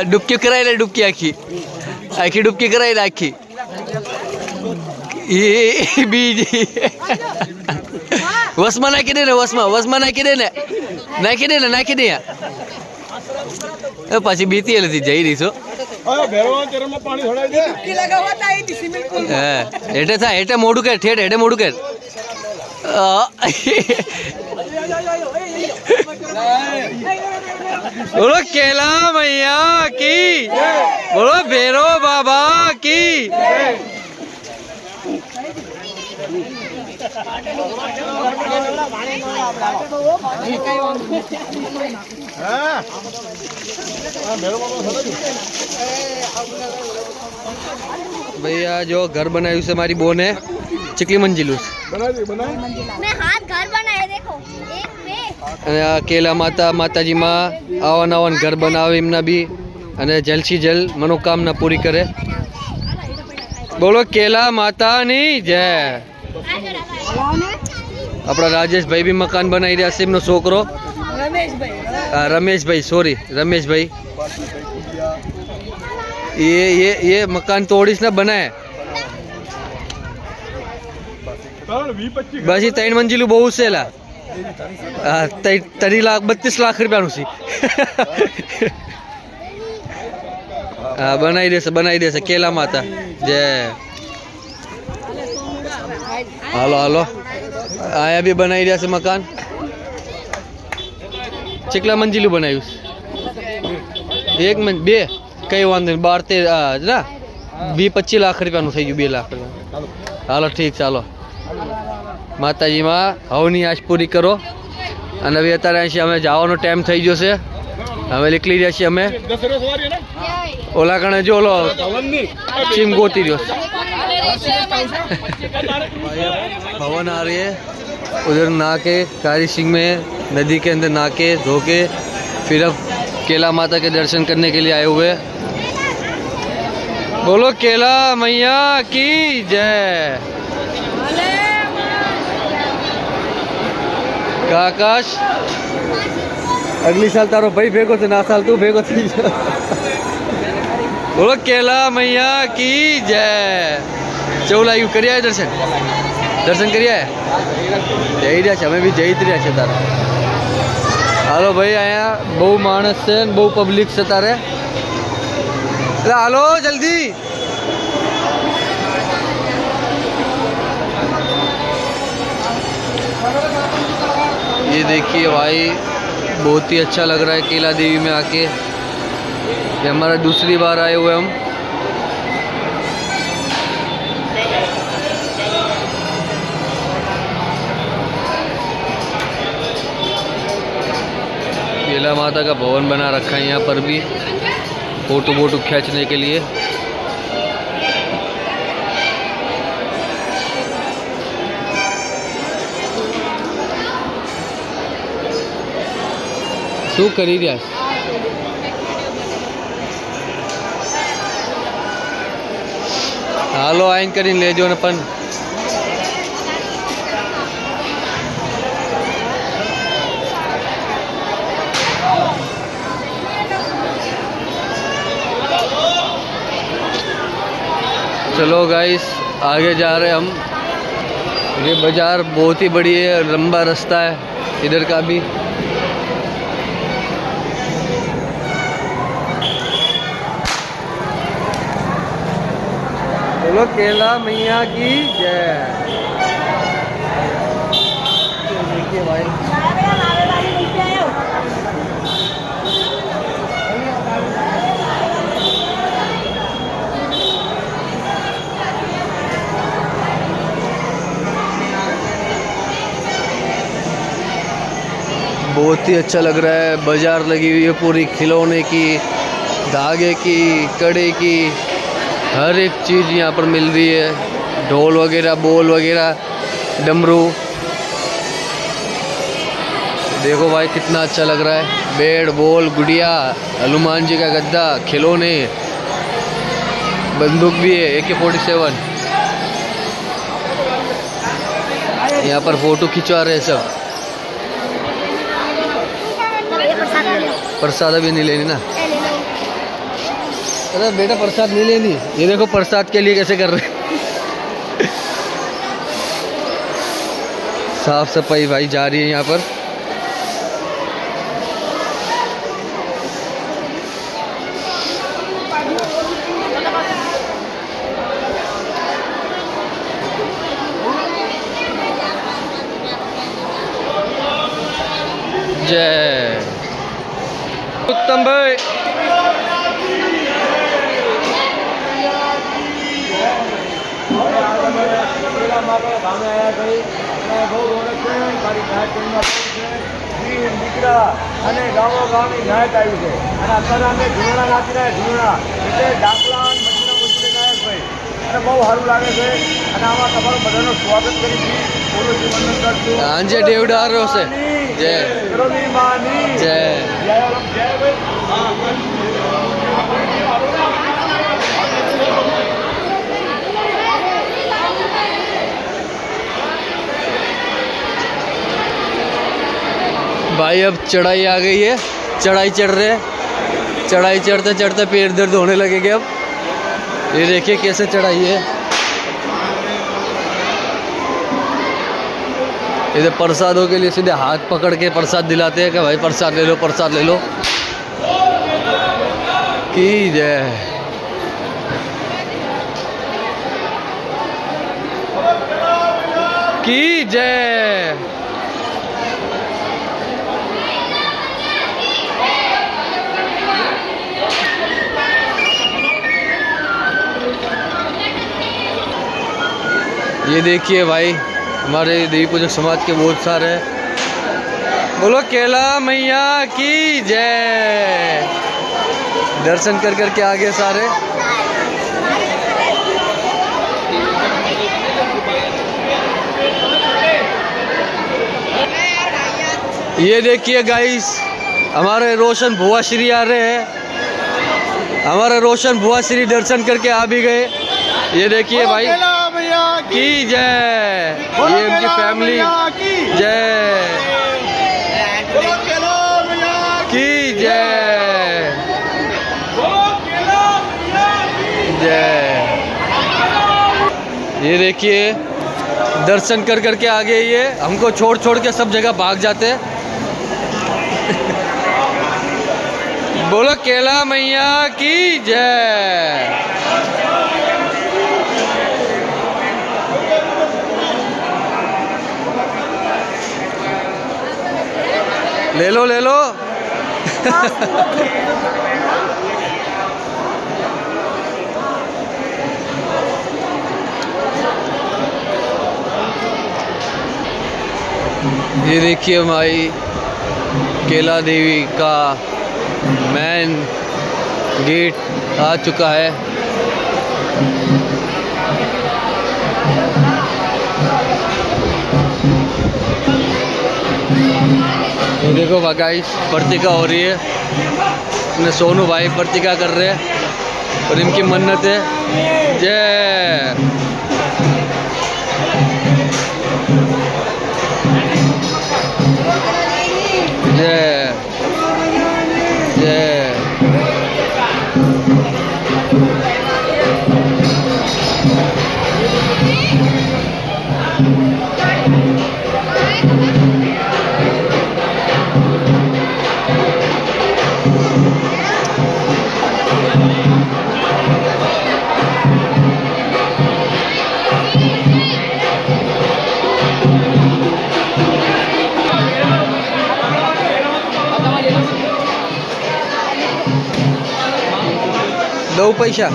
ડૂબકી કરાવી લે, ડૂબકી આખી આખી ડૂબકી કરાવી લે આખી. એ બીજી વસમાં નાખી દે ને, વસમાં નાખી દે ને, નાખી દે ને, નાખી દે. પછી બીતી નથી જઈ રહી છો. હેઠે થાય, હેઠે મોઢું કર, ઠેઠ હેઠે મોઢું કર. બોલો કેલા મૈયા કી, બોલો ભેરો બાબા કી. भैया जो घर बनायु से हमारी बोन है चिकली मंजिलू मैं हाथ घर बनाए देखो एक पे અને આ કેલા માતાજી માં આવા ઘર બનાવે એમના બી, અને જલ્દથી જલ્દ મનોકામના પૂરી કરે. બોલો કેલા માતાની જય. આપણા રાજેશભાઈ બી મકાન બનાવી રહ્યા છે, એમનો છોકરો રમેશભાઈ, સોરી રમેશભાઈ. ये मकान तोड़ीस ना बनाए बस. 3 मंजिलू बहुत से ला 30 लाख 32 लाख रुपया सी. हाँ बनाई देसे केला माता जय. हालो हालो आया भी बनाई दिया से मकान. चिकला मंजिलू बनायु एक बे कई वांधो नहीं 12-13 ना 20-25 लाख रुपया થઈ ગયું. 2 લાખ રૂપિયા. હાલો ઠીક, ચાલો માતાજી માં હવની આશ પૂરી કરો. અને હવે અત્યારે અહીં અમે જવાનો ટાઈમ થઈ ગયો છે, હવે નીકળી રહ્યા છીએ અમે. ઓલા કણે જો ઓલો ચીમ ગોતી રહ્યો भवन आ रही है उधर नहा के कारी सिंह में नदी के अंदर नहा के धो के फिर अब केला माता के दर्शन करने के लिए आए हुए. बोलो केला मैया की जय. काकाश अगली साल तारो भाई भेगो थे ना, साल तू भेगो थी. बोलो केला मैया की जय. चौला यू करिया दर्शन करिया જઈ રહ્યા છે, અમે બી જઈ જ રહ્યા છે તારે. હાલો ભાઈ, અહીંયા બહુ માણસ છે ને બહુ પબ્લિક છે તારે. એટલે હાલો જલ્દી. ये देखिए भाई बहुत ही अच्छा लग रहा है केला देवी में आके. ये हमारा दूसरी बार आए हुए हम. केला माता का भवन बना रखा है यहाँ पर भी फोटो वोटो खींचने के लिए. શું કરી રહ્યા છે? હાલો આઈન કરીને લેજો ને પણ. चलो गाइस आगे जा रहे हम. ये बाज़ार बहुत ही बड़ी है, लंबा रास्ता है इधर का भी. बोलो केला मैया की जय. देखिए भाई बहुत ही अच्छा लग रहा है. बाजार लगी हुई है पूरी, खिलौने की, धागे की, कड़े की, हर एक चीज़ यहाँ पर मिल रही है. ढोल वगैरह, बोल वगैरह, डमरू. देखो भाई कितना अच्छा लग रहा है. बैट बॉल, गुड़िया, हनुमान जी का गद्दा, खिलौने, बंदूक भी है AK-47. यहाँ पर फोटो खिंचवा रहे हैं सब. प्रसाद अभी नहीं लेनी ना। ले लो। अरे बेटा प्रसाद नहीं लेनी। ये देखो प्रसाद के लिए कैसे कर रहे हैं। साफ सफाई भाई जा रही है यहाँ पर। जय उत्तम भाई। દીકરા અને ગામો ગામની નાયક આવી છે અને અત્યારે અમે ઝૂણા નાખી રહ્યા ઝૂણા એટલે ડાકલા અને મચ્છીના મુશ્કેલી નાયક ભાઈ અને બહુ સારું લાગે છે અને આમાં તમારું બધાનું સ્વાગત કરી છે પૂરું વંદન કરશું આજે દેવડારો છે જય કરોની માની જય જય ભાઈ भाई अब चढ़ाई आ गई है। चढ़ाई चढ़ रहे हैं। चढ़ाई चढ़ते चढ़ते पैर दर्द होने लगेंगे अब। ये देखिए कैसे चढ़ाई है। इधर प्रसादों के लिए सीधे हाथ पकड़ के प्रसाद दिलाते हैं कि भाई प्रसाद ले लो प्रसाद ले लो। की जय। की जय। ये देखिए भाई हमारे देवी पूजक समाज के बहुत सारे हैं। बोलो केला मैया की जय। दर्शन कर कर के आगे सारे। ये देखिए गाइस हमारे रोशन भुआ श्री आ रहे हैं। हमारे रोशन भुआ श्री दर्शन करके आ भी गए। ये देखिए भाई की जय। ये उनकी फैमिली जय की जय जय। ये देखिए दर्शन कर करके आ गए। ये हमको छोड़ छोड़ के सब जगह भाग जाते। बोलो केला मैया की जय। ले लो ले लो। ये देखिए हमारी केला देवी का मेन गेट आ चुका है। ये देखो गाइस प्रतिका हो रही है। अपने सोनू भाई प्रतिका कर रहे हैं और इनकी मन्नत है जय। जय जय। दो पैसा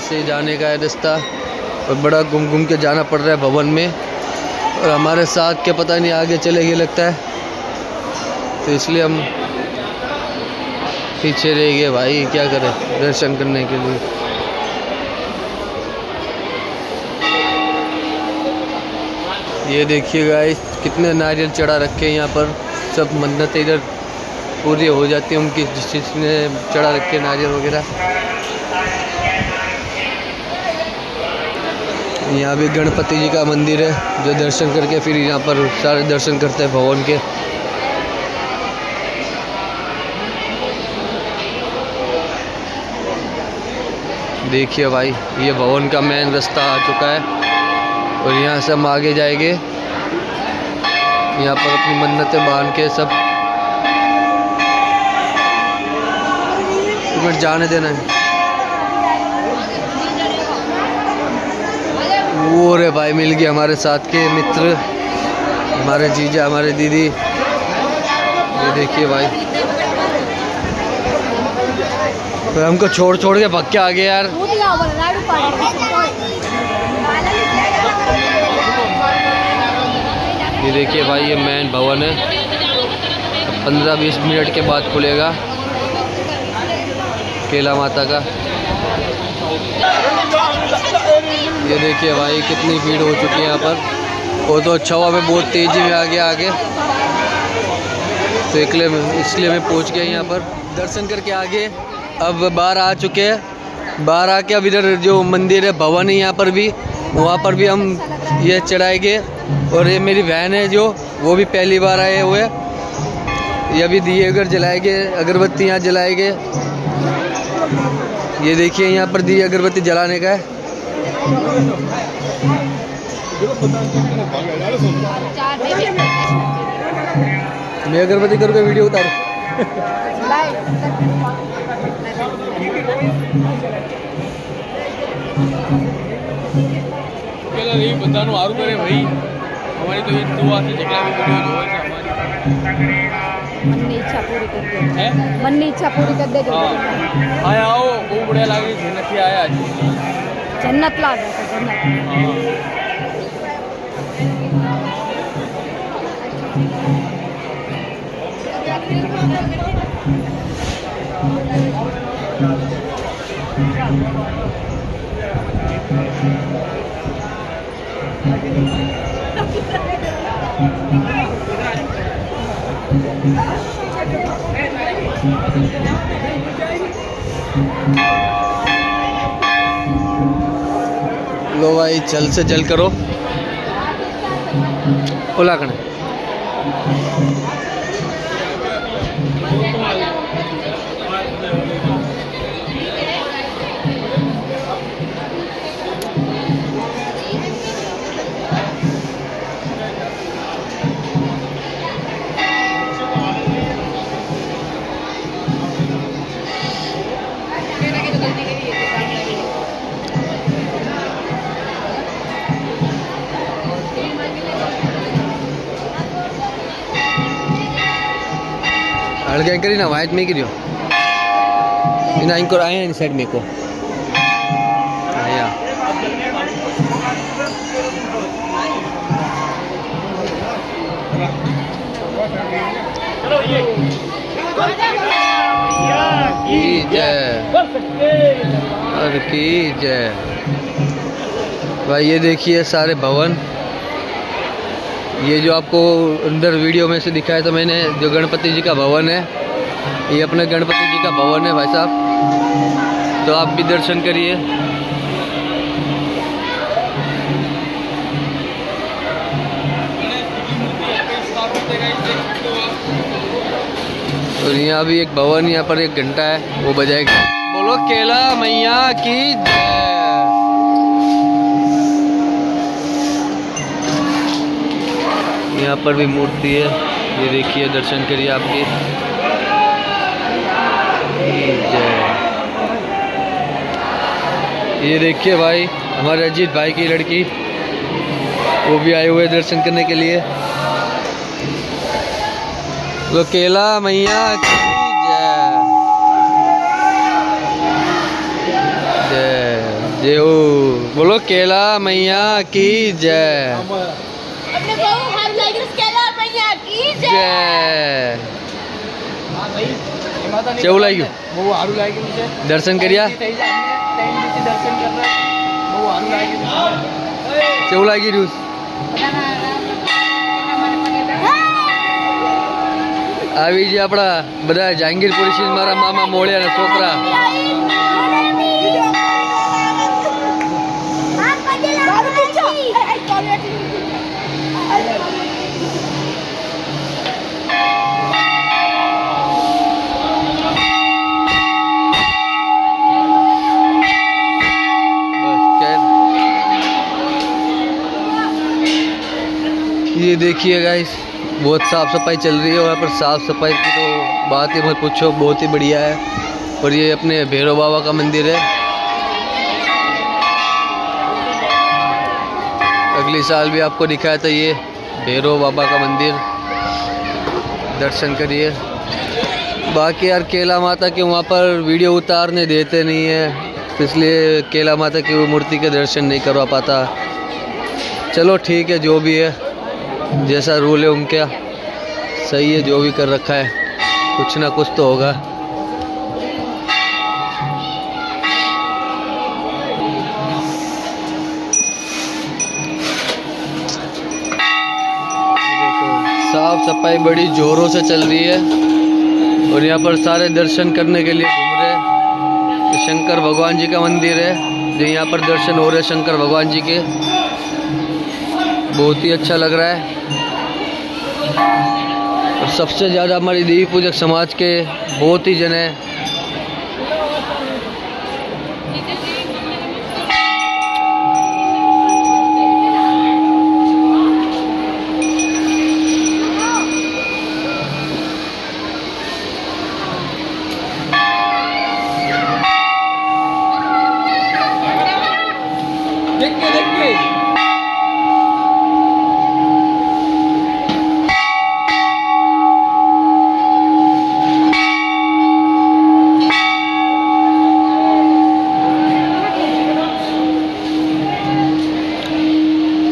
से जाने का है रास्ता और बड़ा घूम घूम के जाना पड़ रहा है भवन में। और हमारे साथ के पता नहीं आगे चलेंगे लगता है, तो इसलिए हम पीछे रह गए भाई। क्या करें दर्शन करने के लिए। ये देखिए गाइस कितने नारियल चढ़ा रखे हैं यहाँ पर। सब मन्नतें इधर पूरी हो जाती है उनकी, जिस जिसने चढ़ा रखे नारियल वगैरह। यहाँ भी गणपति जी का मंदिर है जो दर्शन करके फिर यहाँ पर सारे दर्शन करते हैं भवन के। देखिए भाई ये भवन का मेन रास्ता आ चुका है और यहाँ से हम आगे जाएंगे। यहाँ पर अपनी मन्नतें बांध के सब मिनट जाने देना है। वो रे भाई मिल गए हमारे साथ के मित्र, हमारे जीजा, हमारे दीदी। ये देखिए भाई तो हमको छोड़ छोड़ के भग के आ गए यार। ये देखिए भाई ये मेन भवन है, 15-20 मिनट के बाद खुलेगा केला माता का। ये देखिए भाई कितनी भीड़ हो चुकी है यहाँ पर। वो तो अच्छा हुआ मैं बहुत तेज़ी में आ गया आगे, तो इसलिए मैं पहुँच गया यहाँ पर। दर्शन करके आगे अब बाहर आ चुके हैं। बाहर आके अब इधर जो मंदिर है भवन है यहाँ पर भी, वहाँ पर भी हम ये चढ़ाएंगे। और ये मेरी बहन है जो, वो भी पहली बार आए हुए। ये अभी दिए अगर जलाएंगे, अगरबत्ती यहाँ जलाएंगे। ये देखिए यहाँ पर दिए अगरबत्ती जलाने का है। मैं अगरबत्ती करके वीडियो उतारूं। બધાનું સારું કરે ભાઈ, અમારી તો એ દુઆ છે જેટલા બી વિડીયો જોવે છે અમારી મનની ઈચ્છા પૂરી કરી દે હે મનની ઈચ્છા પૂરી કરી દેજો હા આવો બહુ બઢિયા લાગે છે નથી આયા જન્નત લાગે છે જન્નત लो भाई जल्द से जल्द करो। ओला कने अड़गे करी ना वाइट में गिरियो इन इनको आए इन साइड में को आया की जय और की जय। भाई ये देखिए सारे भवन, ये जो आपको अंदर वीडियो में से दिखाया था मैंने, जो गणपति जी का भवन है, ये अपने गणपति जी का भवन है भाई साहब। तो आप भी दर्शन करिए। और यहाँ भी एक भवन, यहाँ पर एक घंटा है वो बजाएगा। बोलो केला मैया की जय। यहाँ पर भी मूर्ति है, ये देखिए दर्शन करिए आपके। जय। ये देखिए भाई हमारे अजीत भाई की लड़की, वो भी आए हुए दर्शन करने के लिए। तो केला मैया की जय जय जय हो। बोलो केला मैया की जय अपने बहू हाथ लागी केला मैया की जय। जय કેવું લાગ્યું? બહુ સારું લાગ્યું છે. દર્શન કર્યા? થઈ જાય અમને 3 દિવસથી દર્શન કરવા બહુ સારું લાગ્યું છે. કેવું લાગી રહ્યું? આવી જે આપણા બધા જહાંગીરપુરી છે મારા મામા મોળિયા ના છોકરા. ये देखिए गाइस बहुत साफ़ सफाई चल रही है वहाँ पर. साफ़ सफाई की तो बात ही मत पूछो, बहुत ही बढ़िया है. और ये अपने भैरव बाबा का मंदिर है. अगले साल भी आपको दिखाया था ये भैरव बाबा का मंदिर, दर्शन करिए. बाकी यार केला माता के वहाँ पर वीडियो उतारने देते नहीं है, इसलिए केला माता की मूर्ति के दर्शन नहीं करवा पाता. चलो ठीक है, जो भी है जैसा रूल है उनका सही है, जो भी कर रखा है कुछ ना कुछ तो होगा. देखो साफ सफाई बड़ी जोरों से चल रही है और यहाँ पर सारे दर्शन करने के लिए घूम रहे हैं. तो शंकर भगवान जी का मंदिर है जो यहाँ पर दर्शन हो रहे हैं शंकर भगवान जी के. बहुत ही अच्छा लग रहा है. और सबसे ज़्यादा हमारी देवी पूजक समाज के बहुत ही जन है.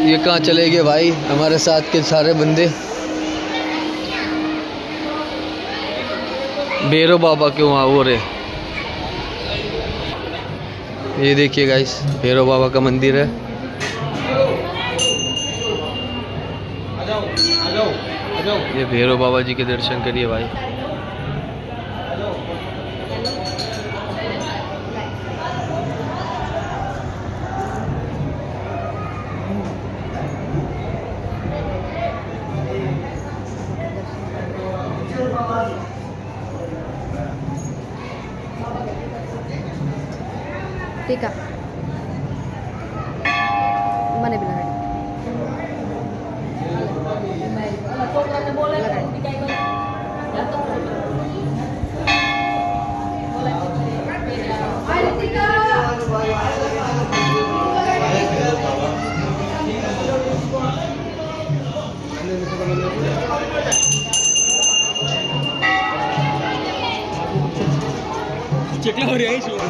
ये कहाँ चले गए भाई हमारे साथ के सारे बंदे? भैरव बाबा के वहाँ हो रहे. ये देखिए गाइस भैरव बाबा का मंदिर है. ये भैरव बाबा जी के दर्शन करिए भाई. टीका મને બી કેટલા વાર આવી છું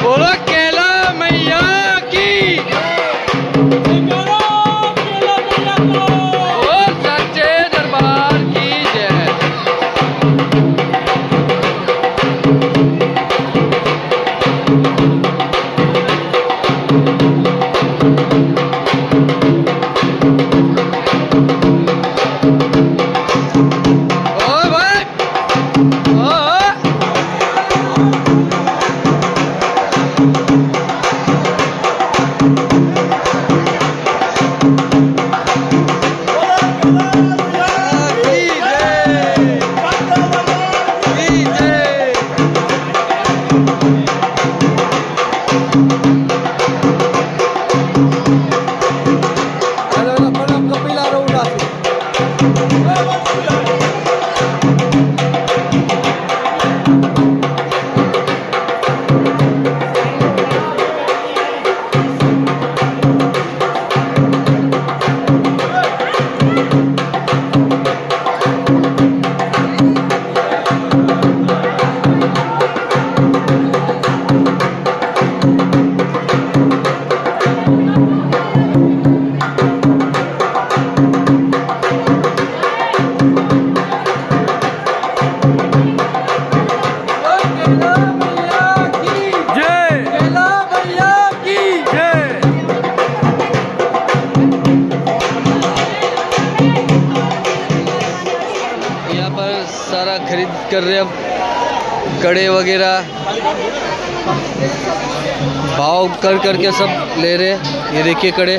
बोलो केला मैया की ओ सच्चे दरबार की जय। ओ भाई ओ सारा खरीद कर रहे हैं, कड़े वगैरह भाव कर करके सब ले रहे हैं। ये देखिए कड़े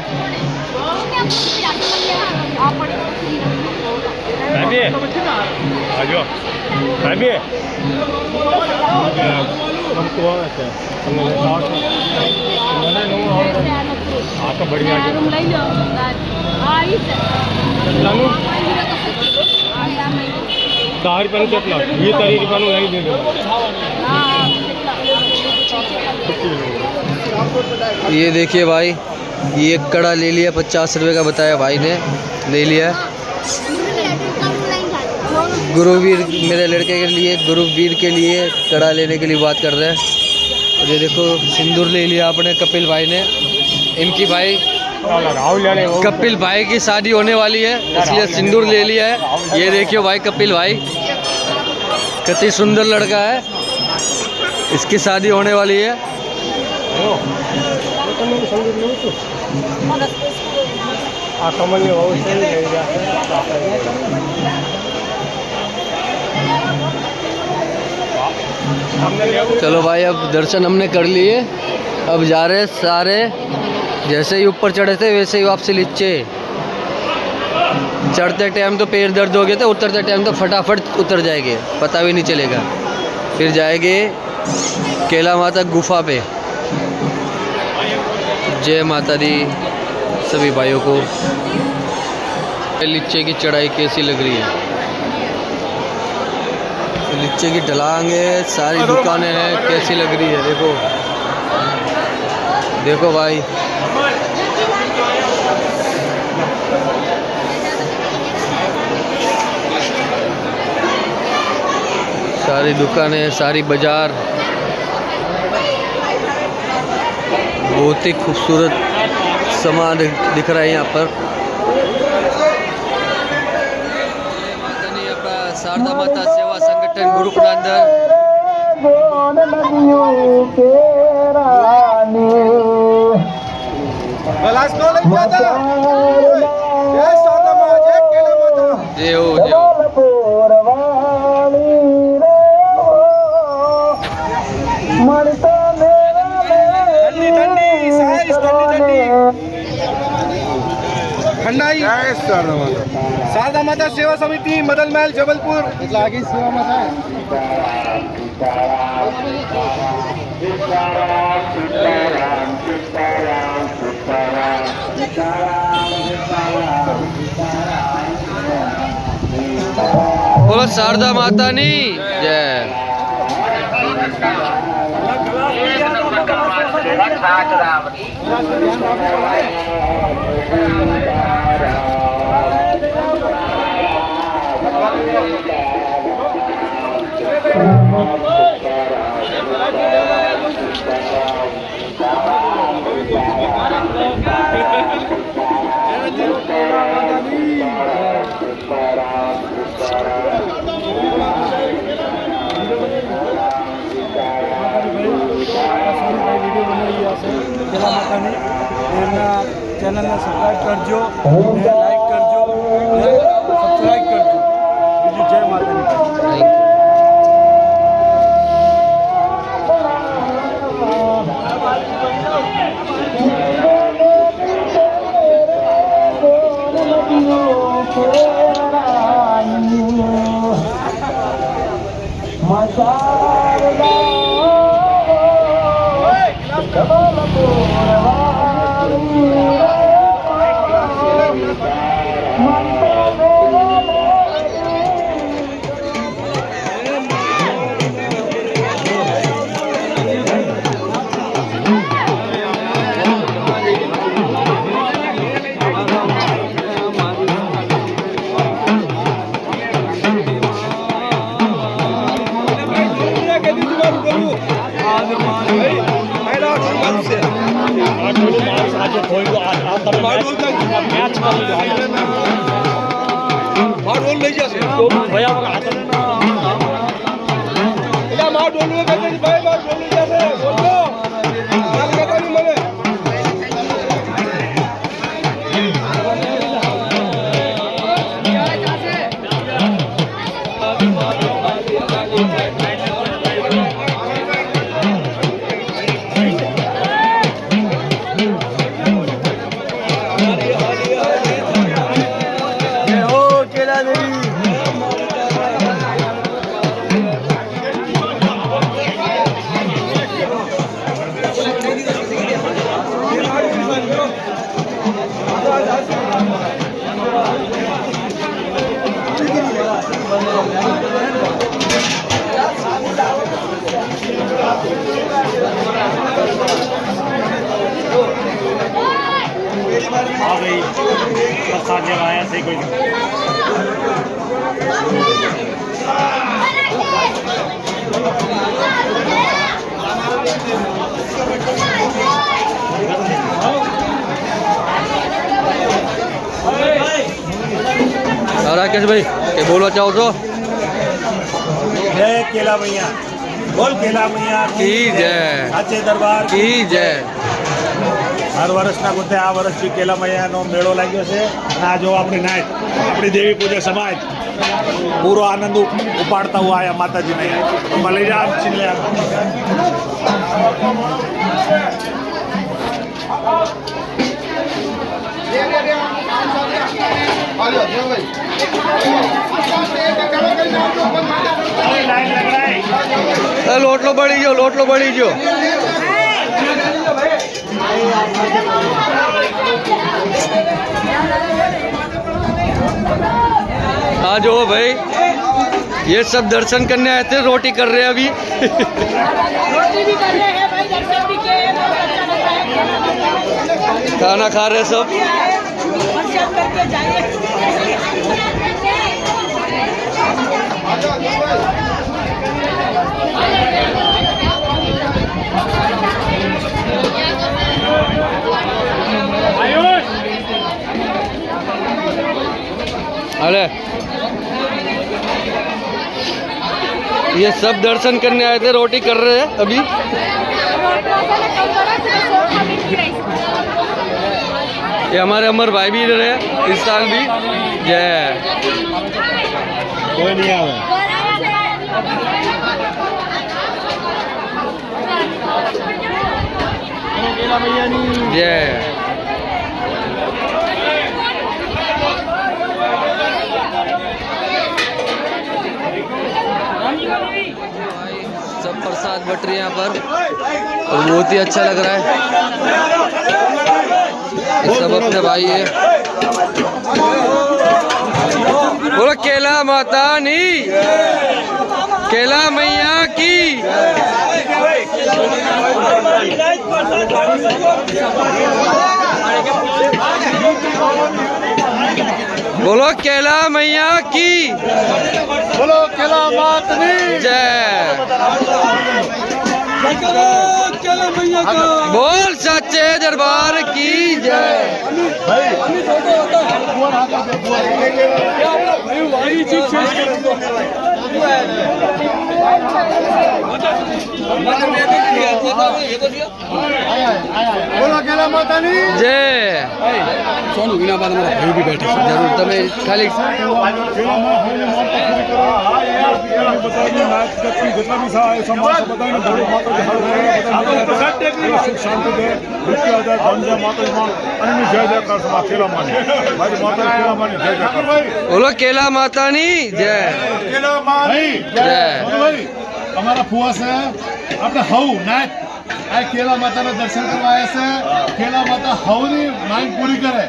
बढ़िया ये तरीके नहीं दे ये देखिए भाई, ये एक कड़ा ले लिया 50 रुपये का बताया भाई ने, ले लिया। गुरुवीर मेरे लड़के के लिए, गुरुवीर के लिए कड़ा लेने के लिए बात कर रहे हैं। और ये देखो सिंदूर ले लिया अपने कपिल भाई ने। इनकी भाई कपिल भाई की शादी होने वाली है, इसलिए सिंदूर ले लिया है। ये देखियो भाई कपिल भाई कितनी सुंदर लड़का है, इसकी शादी होने वाली है। चलो भाई अब दर्शन हमने कर लिए, अब जा रहे सारे। जैसे ही ऊपर चढ़े थे वैसे ही वापसी नीचे। चढ़ते टाइम तो पैर दर्द हो गए थे, उतरते टाइम तो फटाफट उतर जाएंगे, पता भी नहीं चलेगा। फिर जाएंगे केला माता गुफा पे। जय माता दी सभी भाइयों को। नीचे की चढ़ाई कैसी लग रही है, नीचे की ढलांग है, सारी दुकानें हैं, कैसी लग रही है देखो, देखो भाई। सारी दुकानें, सारी बाजार, बहुत ही खूबसूरत सामान दिख रहा है यहाँ पर। शारदा माता सेवा संगठन પાટણ ગ્રુપના અંદર જેવું જેવું શારદા માતા સેવા સમિતિ મદન મહેલ જબલપુર એટલે આગી સેવામાં થાય બોલો શારદા માતાની જય. એમના ચેનલને સબસ્ક્રાઈબ કરજો, લાઈક કરજો, સબસ્ક્રાઈબ કરજો. બીજું જય માતાજી. રાકેશભાઈ એ બોલવા ચાહો છો? જય કેલા મૈયા, બોલ કેલા મૈયા કી જય, સાચે દરબાર કી જય. હર વર્ષના ગુતે આ વર્ષથી કેલા મૈયાનો મેળો લાગ્યો છે. અને આ જો આપણી નાયક આપણી દેવી પૂજક સમાજ પૂરો આનંદ ઉપાડતા હુआ आया माताजी ने मले जा छीन ले લોટલો બળી ગયો, લોટલો બળી ગયો. हाँ जो भाई ये सब दर्शन करने आए थे, रोटी कर रहे हैं अभी. रोटी भी कर रहे हैं भाई, दर्शन भी किए हैं, बहुत अच्छा लग रहा है. खाना खा रहे हैं सब. दर्शन करके जाइए. अरे ये सब दर्शन करने आए थे, रोटी कर रहे हैं अभी। ये हमारे अमर भाई भी इधर है इस साल भी। जय कोई नहीं आवे जय सब प्रसाद बट रही है यहाँ पर और बहुत ही अच्छा लग रहा है। ये सब अपने भाई है। बोलो केला माता नी, केला मैया की। बोलो केला मैया की, બોલો કેલા માતની जय। बोल सच्चे दरबार की जय। બોલો કેલા માતાની जय। जरूर તમે ખાલી जितना भी समाज बताए शांति दे माता जय जयकार केला मानी मारी माता केला मानी जय जयकार। બોલો કેલા માતાની જય જય। અમારા ફુવા છે આપણે હવ નાચ આ કેલા માતાના દર્શન કરવા આવ્યા છે। કેલા માતા હવની માંગ પૂરી કરે,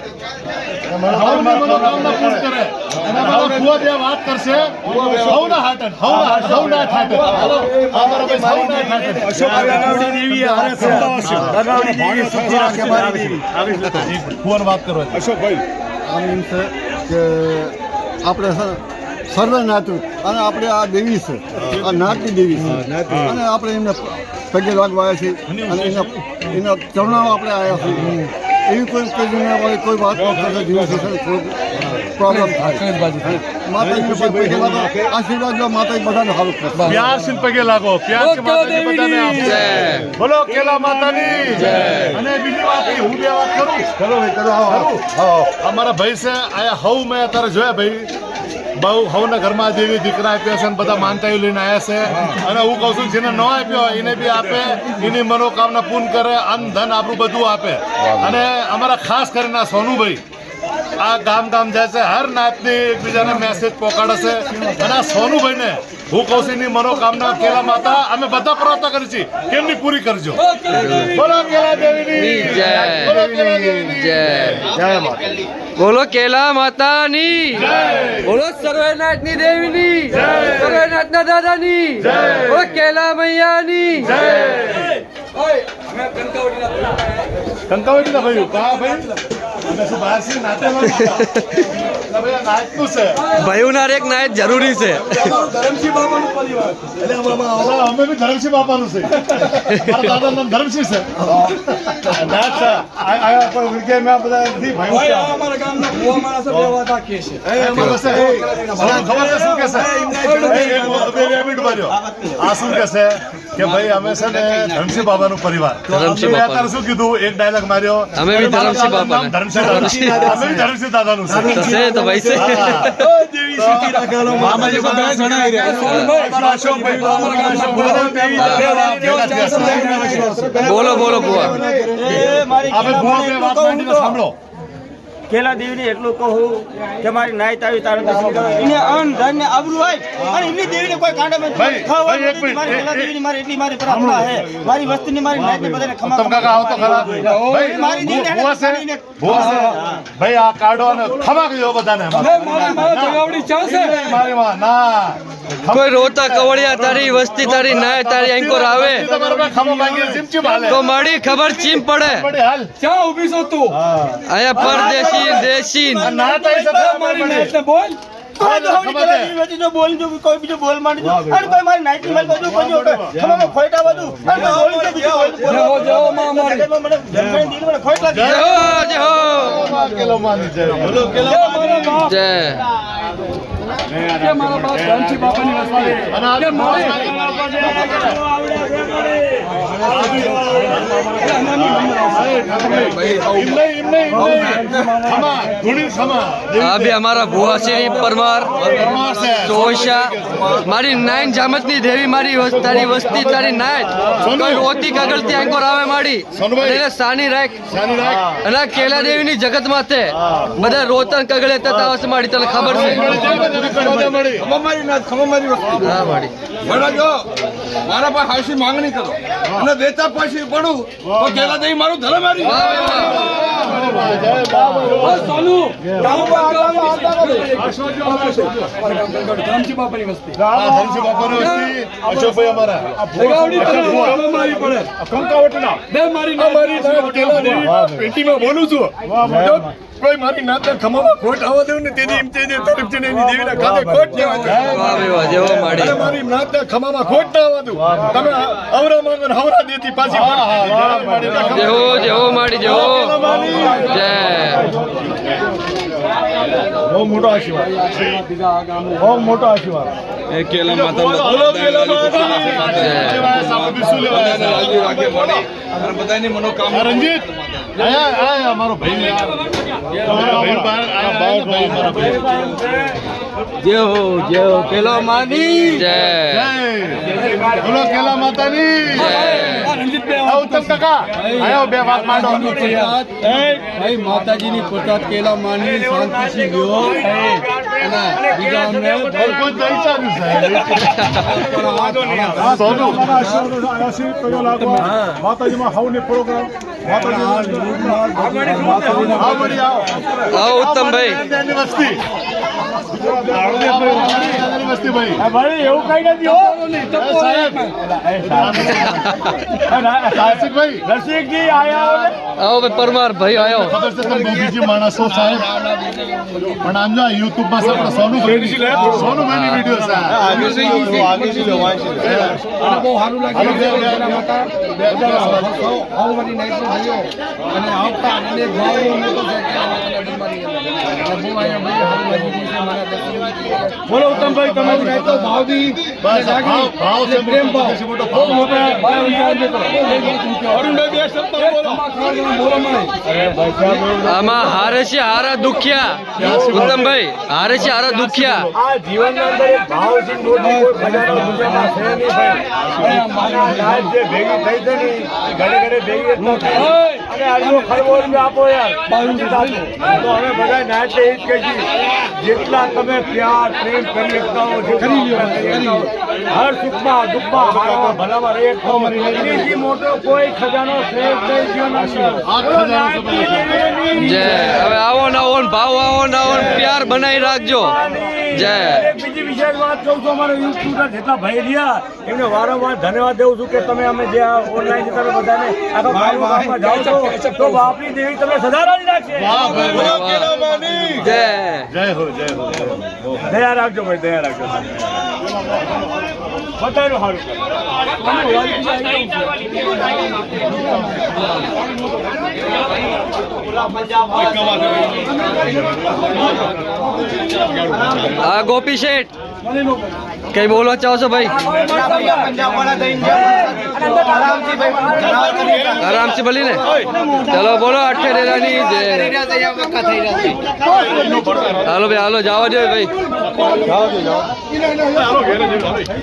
હવની મનોકામના પૂરી કરે અને અમારા ફુવા બે વાત કરશે હવના હાટન હવના હાટન અમારા ભાઈ હવના હાટન અશોક રનાવડી દેવી આરે સંતાવશે રનાવડી દેવી સુખી રાખે મારી દેવી આવી જ ફુવાન વાત કરો અશોકભાઈ। આમ એમ છે કે આપણે સર્વે નાતું અને આપણે આ દેવી છે, આ નાતની દેવી છે અને આપણે એમને પગે લાગવા આવ્યા છીએ અને એના ચરણામાં આપણે આવ્યા છીએ। એવી કોઈ વાળી કોઈ વાત દિવસે પ્રોબ્લેમ થાય માતાજીને પણ પગે લાગો, આશીર્વાદ લો, માતાજી બધાને સારું કરશે। प्यार से पगे लागो, प्यार के माता बधाने आपसे बोलो केला मातानी અને બીજી વાત હું બે વાત કરું ચલો ભાઈ ચલો આવો અમારા ભાઈ છે આયા હવ મેં અત્યારે જોયા ભાઈ બહુ હવના ઘરમાં જેવી દીકરા આપ્યા છે અને બધા માનતાઓ લઈને આવ્યા છે અને હું કહું છું જેને ન આપ્યો એને બી આપે, એની મનોકામના પૂર્ણ કરે, અન્ન ધન આપણું બધું આપે। અને અમારા ખાસ કરીને આ સોનુભાઈ આ ગામ ગામ જાય છે, હર નાતની એકબીજાને મેસેજ પહોંચાડે છે અને આ સોનુભાઈને હું કહું છું એની મનોકામના કેલા માતા અમે બધા પ્રયત્ન કરી છીએ કે એમની પૂરી કરજો। બોલો કેલા દેવીની જય બોલો કેલા દેવીની જય જય માતા। બોલો કેલા માતાની, બોલો સર્વેનાથની દેવીની, સર્વેનાથના દાદાની, બોલો કેલા મૈયાની કંકાવટીના ભાઈ કા ભાઈ અમે શું બહાર છીએ નાતેમાં ભાઈ આ નાચનું છે ભાઈઓના એક નાયત જરૂરી છે। ધરમસિંહ બાપાનું પરિવાર એટલે અમે બી ધરમસિંહ બાપાનું છે મારા દાદાનું નામ ધરમસિંહ છે નાચ છે આ કોઈ વિજય મેં બધા નથી ભાઈ અમારા ગામના ભુવા માણસો બે વાત આખી છે એ અમારો છે ખબર છે શું કે છે બે મિનિટ બાજો આ શું કે છે કે ભાઈ અમે છે ને ધરમસિંહ બાબાનું પરિવાર ધરમસિંહ મેં બાપા અત્યારે શું કીધું એક ડાયલોગ માર્યો અમે બી ધરમસિંહ બાપાના। ધરમસિંહ દાદા અમે બી ધરમસિંહ દાદાનું છે તો છે તો ભાઈ છે। દેવી સુખી રાખેલો મામાજી બધા જણાવી રહ્યા બોલો બોલો બુઆ। આપણે બુઆ બે વાત માંડીને સાંભળો। કેલા દેવીને એટલું કહું કે મારી નાઈત આવી તારે દર્શન કરો, એને અન્ન ધન ને આબરૂ હોય અને એમની દેવીને કોઈ કાંડામાં ભાઈ, ખાવાનું એક નથી। મિનિટ, મારી કેલા દેવીની મારી એટલી મારી પ્રાર્થના છે, મારી વસ્તીની મારી નાઈતને બધાને ખમા તમ કાકા આવો તો ખરા ભાઈ મારી દેવીને બુઆ છે બુઆ છે ભાઈ આ કાઢો અને ખમા કયો બધાને મારી માં ના કોઈ રોતા કવડિયા તારી વસ્તી તારી નાય તારી એન્કોર આવે તમારા પાસે ખમા માંગી ચીમચીમ હાલે તો મારી ખબર ચીમ પડે। પડે હાલ ક્યાં ઊભી છો તું? અહીંયા પરદેશી દેશી ના તાઈ સતા મારી નાઈટને બોલ. કોઈ તો હવે કેલા દેવી વચ્ચે જો બોલી જો કોઈ બીજો બોલ માંડી દો અને કોઈ મારી નાઈટની મારી બધું ખમામાં ખોટા બધું અને કોઈ બોલી તો બીજો જવો, જવો, માં મારી. મને ધનભાઈ દિલ મને ખોટ લાગી જય હો જય હો કેલો માની જય બોલો કેલો જય। કે મારા બાપ ધનજી બાપાની વસ્તી કે अभी हमारा बुआ श्री परमार चोशा मारी नाइन जामतनी देवी मारी तारी वस्ती तारी नाइन कोई रोती कगलती एंकोर आवे मारी એટલે સાની રાખ અને કેલા દેવી ની જગત માથે બધા રોતન કગળે તતા વસ મારી તને ખબર છે હા મારી જો મારા પાસે હાશી માંગણી કરો અને દેતા પછી પડું તો કેલા દેવી મારું ધર્મ મારી બોલું છું કોઈ મારી નાત ખમામાં ખોટ આવવા દેવું ને તેથી એમ તે તરફ છે એની દેવીના ખાતે ખોટ મારી નાત ખમામાં ખોટ ના આવવા દઉં તમે અવરા માંગો ને હવરા દેતી પાછી જેવો જેવો માડી જેવો જય બહુ મોટો આશીર્વાદ બહુ મોટો આશીર્વાદ એ કેલા માતા બધાની મનોકામના રંજીત આયા અમારો ભાઈ જય કેલા માની જય બોલો કેલા માતાની જય ઉત્તમ કાકા આયો બે વાત માંડો ભાઈ માતાજીની પ્રસાદ કેલા માની શાંતિથી લ્યો અને બીજા અમને કોઈ દઈ ચાલ્યું સાહેબ માતાજીમાં હાઉની પ્રોગ્રામ આવો ઉત્તમ ભાઈ વસ્તી ભાઈ એવું કઈ નથી હો સાહેબ રસિકભાઈ રસિકજી આયા આવો ભાઈ પરમાર ભાઈ આયો ખબર છે તમે બીજી માણસો સાહેબ પણ આમ જો યુટ્યુબ માં આપણે સોનુભાઈની વિડીયો છે બહુ સારું બોલો ઉત્તમભાઈ તમે ભાવથી ભાવ છે પ્રેમ ભાવ આમાં હારે છે હારા દુખ્યા ઉત્તમભાઈ હારે છે હારા દુખ્યા આ જીવનના અંદર એક ભાવ છે મોટી કોઈ બજારના દુનિયામાં છે નહીં ભાઈ અમારી લાઈફ જે ભેગી થઈ છે ને ઘરે ઘરે ભેગી જ ન થાય અને આજનો ખરબો રૂપિયા આપો યાર તો અમે બધા નાચે એ જ કહીએ જેટલા તમે પ્યાર પ્રેમ કરી શકતા હો હર સુખમાં દુઃખમાં હારામાં ભલામાં રહી શકતા હો એનાથી મોટો કોઈ ખજાનો શ્રેષ્ઠ નહીં જીવનના જય હવે આવો ને આવો ને ભાવ આવો ને આવો ને પ્યાર બનાવી રાખજો જય બીજી વિશેષ વાત કહું છું અમારા યુટ્યુબર જેટલા ભાઈ રહ્યા એમને વારંવાર ધન્યવાદ દેવું છું કે તમે અમે જે ઓનલાઈન તમે બધાને આખા ગામમાં જાઓ છો તો બાપની દેવી તમે સદા રાજી રાખશે જય જય હો દયા રાખજો ભાઈ દયા રાખજો બધાનું સારું હા ગોપી શેઠ કઈ બોલવા ચાહો છો ભાઈ આરામથી બોલી ને ચલો બોલો અઠે ડેરાની જય હાલો ભાઈ હાલો જવા દો ભાઈ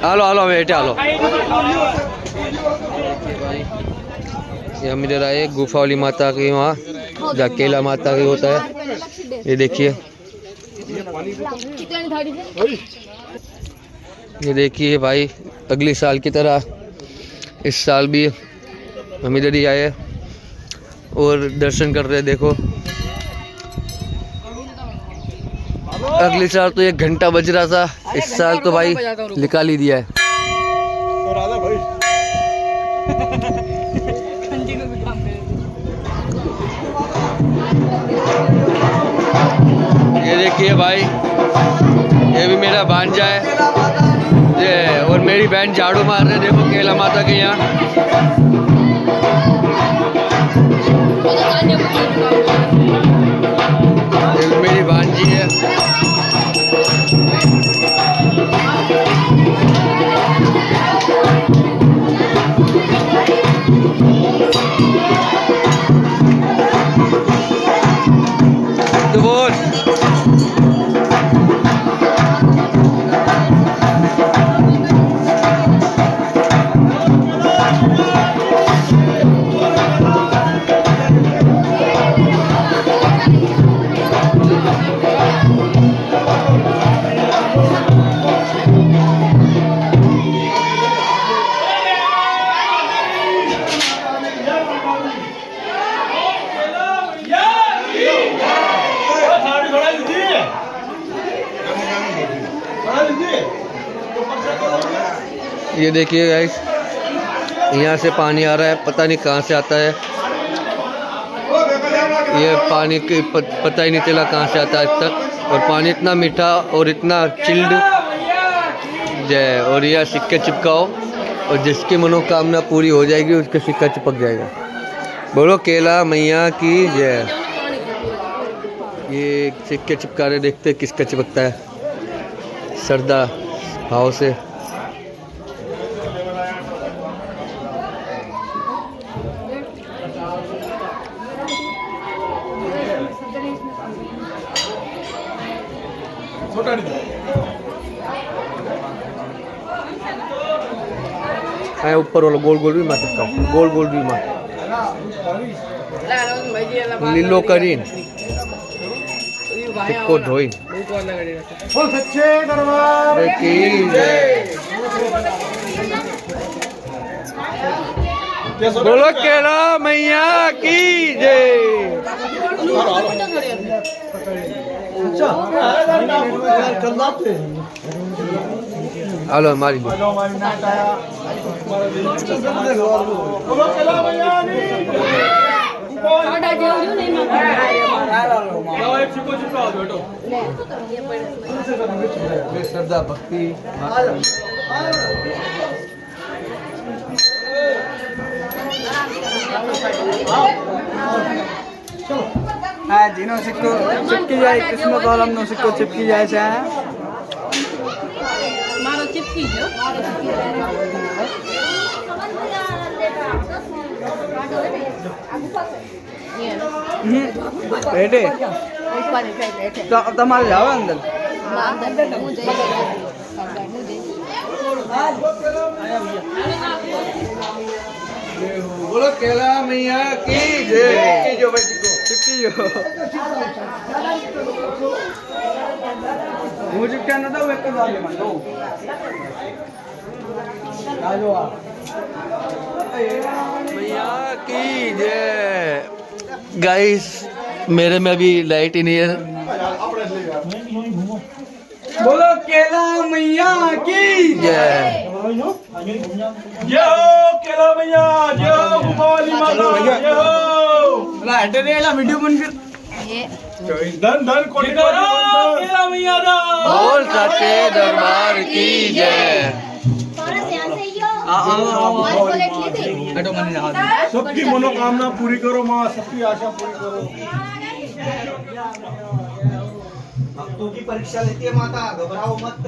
हालो हालो हमें हेटे हालो ये हम इधर आए गुफा वाली माता की वहाँ जहाँ केला माता की होता है ये देखिए ये देखिए भाई अगले साल की तरह इस साल भी हम इधर ही आए और दर्शन कर रहे हैं। देखो अगले साल तो 1 घंटा बज रहा था, इस साल तो भाई निकाल ही दिया है। ये देखिए भाई, ये भी मेरा भांजा है ये, और मेरी बहन झाड़ू मार रहे। देखो केला माता के यहाँ मेरी भांजी है। ये देखिए गाइस, यहाँ से पानी आ रहा है, पता नहीं कहाँ से आता है। ये पानी की पता ही नहीं चला कहाँ से आता है आज तक। और पानी इतना मीठा और इतना चिल्ड जय। और यह सिक्के चिपकाओ और जिसकी मनोकामना पूरी हो जाएगी उसका सिक्का चिपक जाएगा। बोलो केला मैया की जय। ये सिक्के चिपका रहे, देखते किसका चिपकता है श्रद्धा भाव से। मैं ऊपर वाला गोल गोल भी मार सकता हूँ, गोल गोल भी मार। लीलो करीन सिक्को धोइन सच्चे दरबार की जय। बोलो केला मैया की जय। हेलो हमारी श्रद्धा भक्ति हाँ जीनो सिक्को चिपकी जाए, किस्मत वाला नो सिक्को चिपकी जाए છે मारो चिपकी जो બેટે તમારે જાવ અંદર बोलो केला मैया की जय। जो भाई चिपकी जो હું ચિપકા ન દઉં એક જ વાગે માં દઉં આજો આ मैया की जय। गाइस मेरे में अभी लाइट ही नहीं है। બોલો કેલા મૈયા की जय। जय हो केला मैया, जय हो भवानी माता, जय हो। લા હટે રે લા વિડિયો બન કર धन धन कोटी केला मैया दा। बोल सच्चे दरबार की जय। હટો મને હાથ सबकी मनोकामना पूरी करो माँ, सबकी आशा पूरी करो। भक्तों की परीक्षा लेती है माता, घबराओ मत।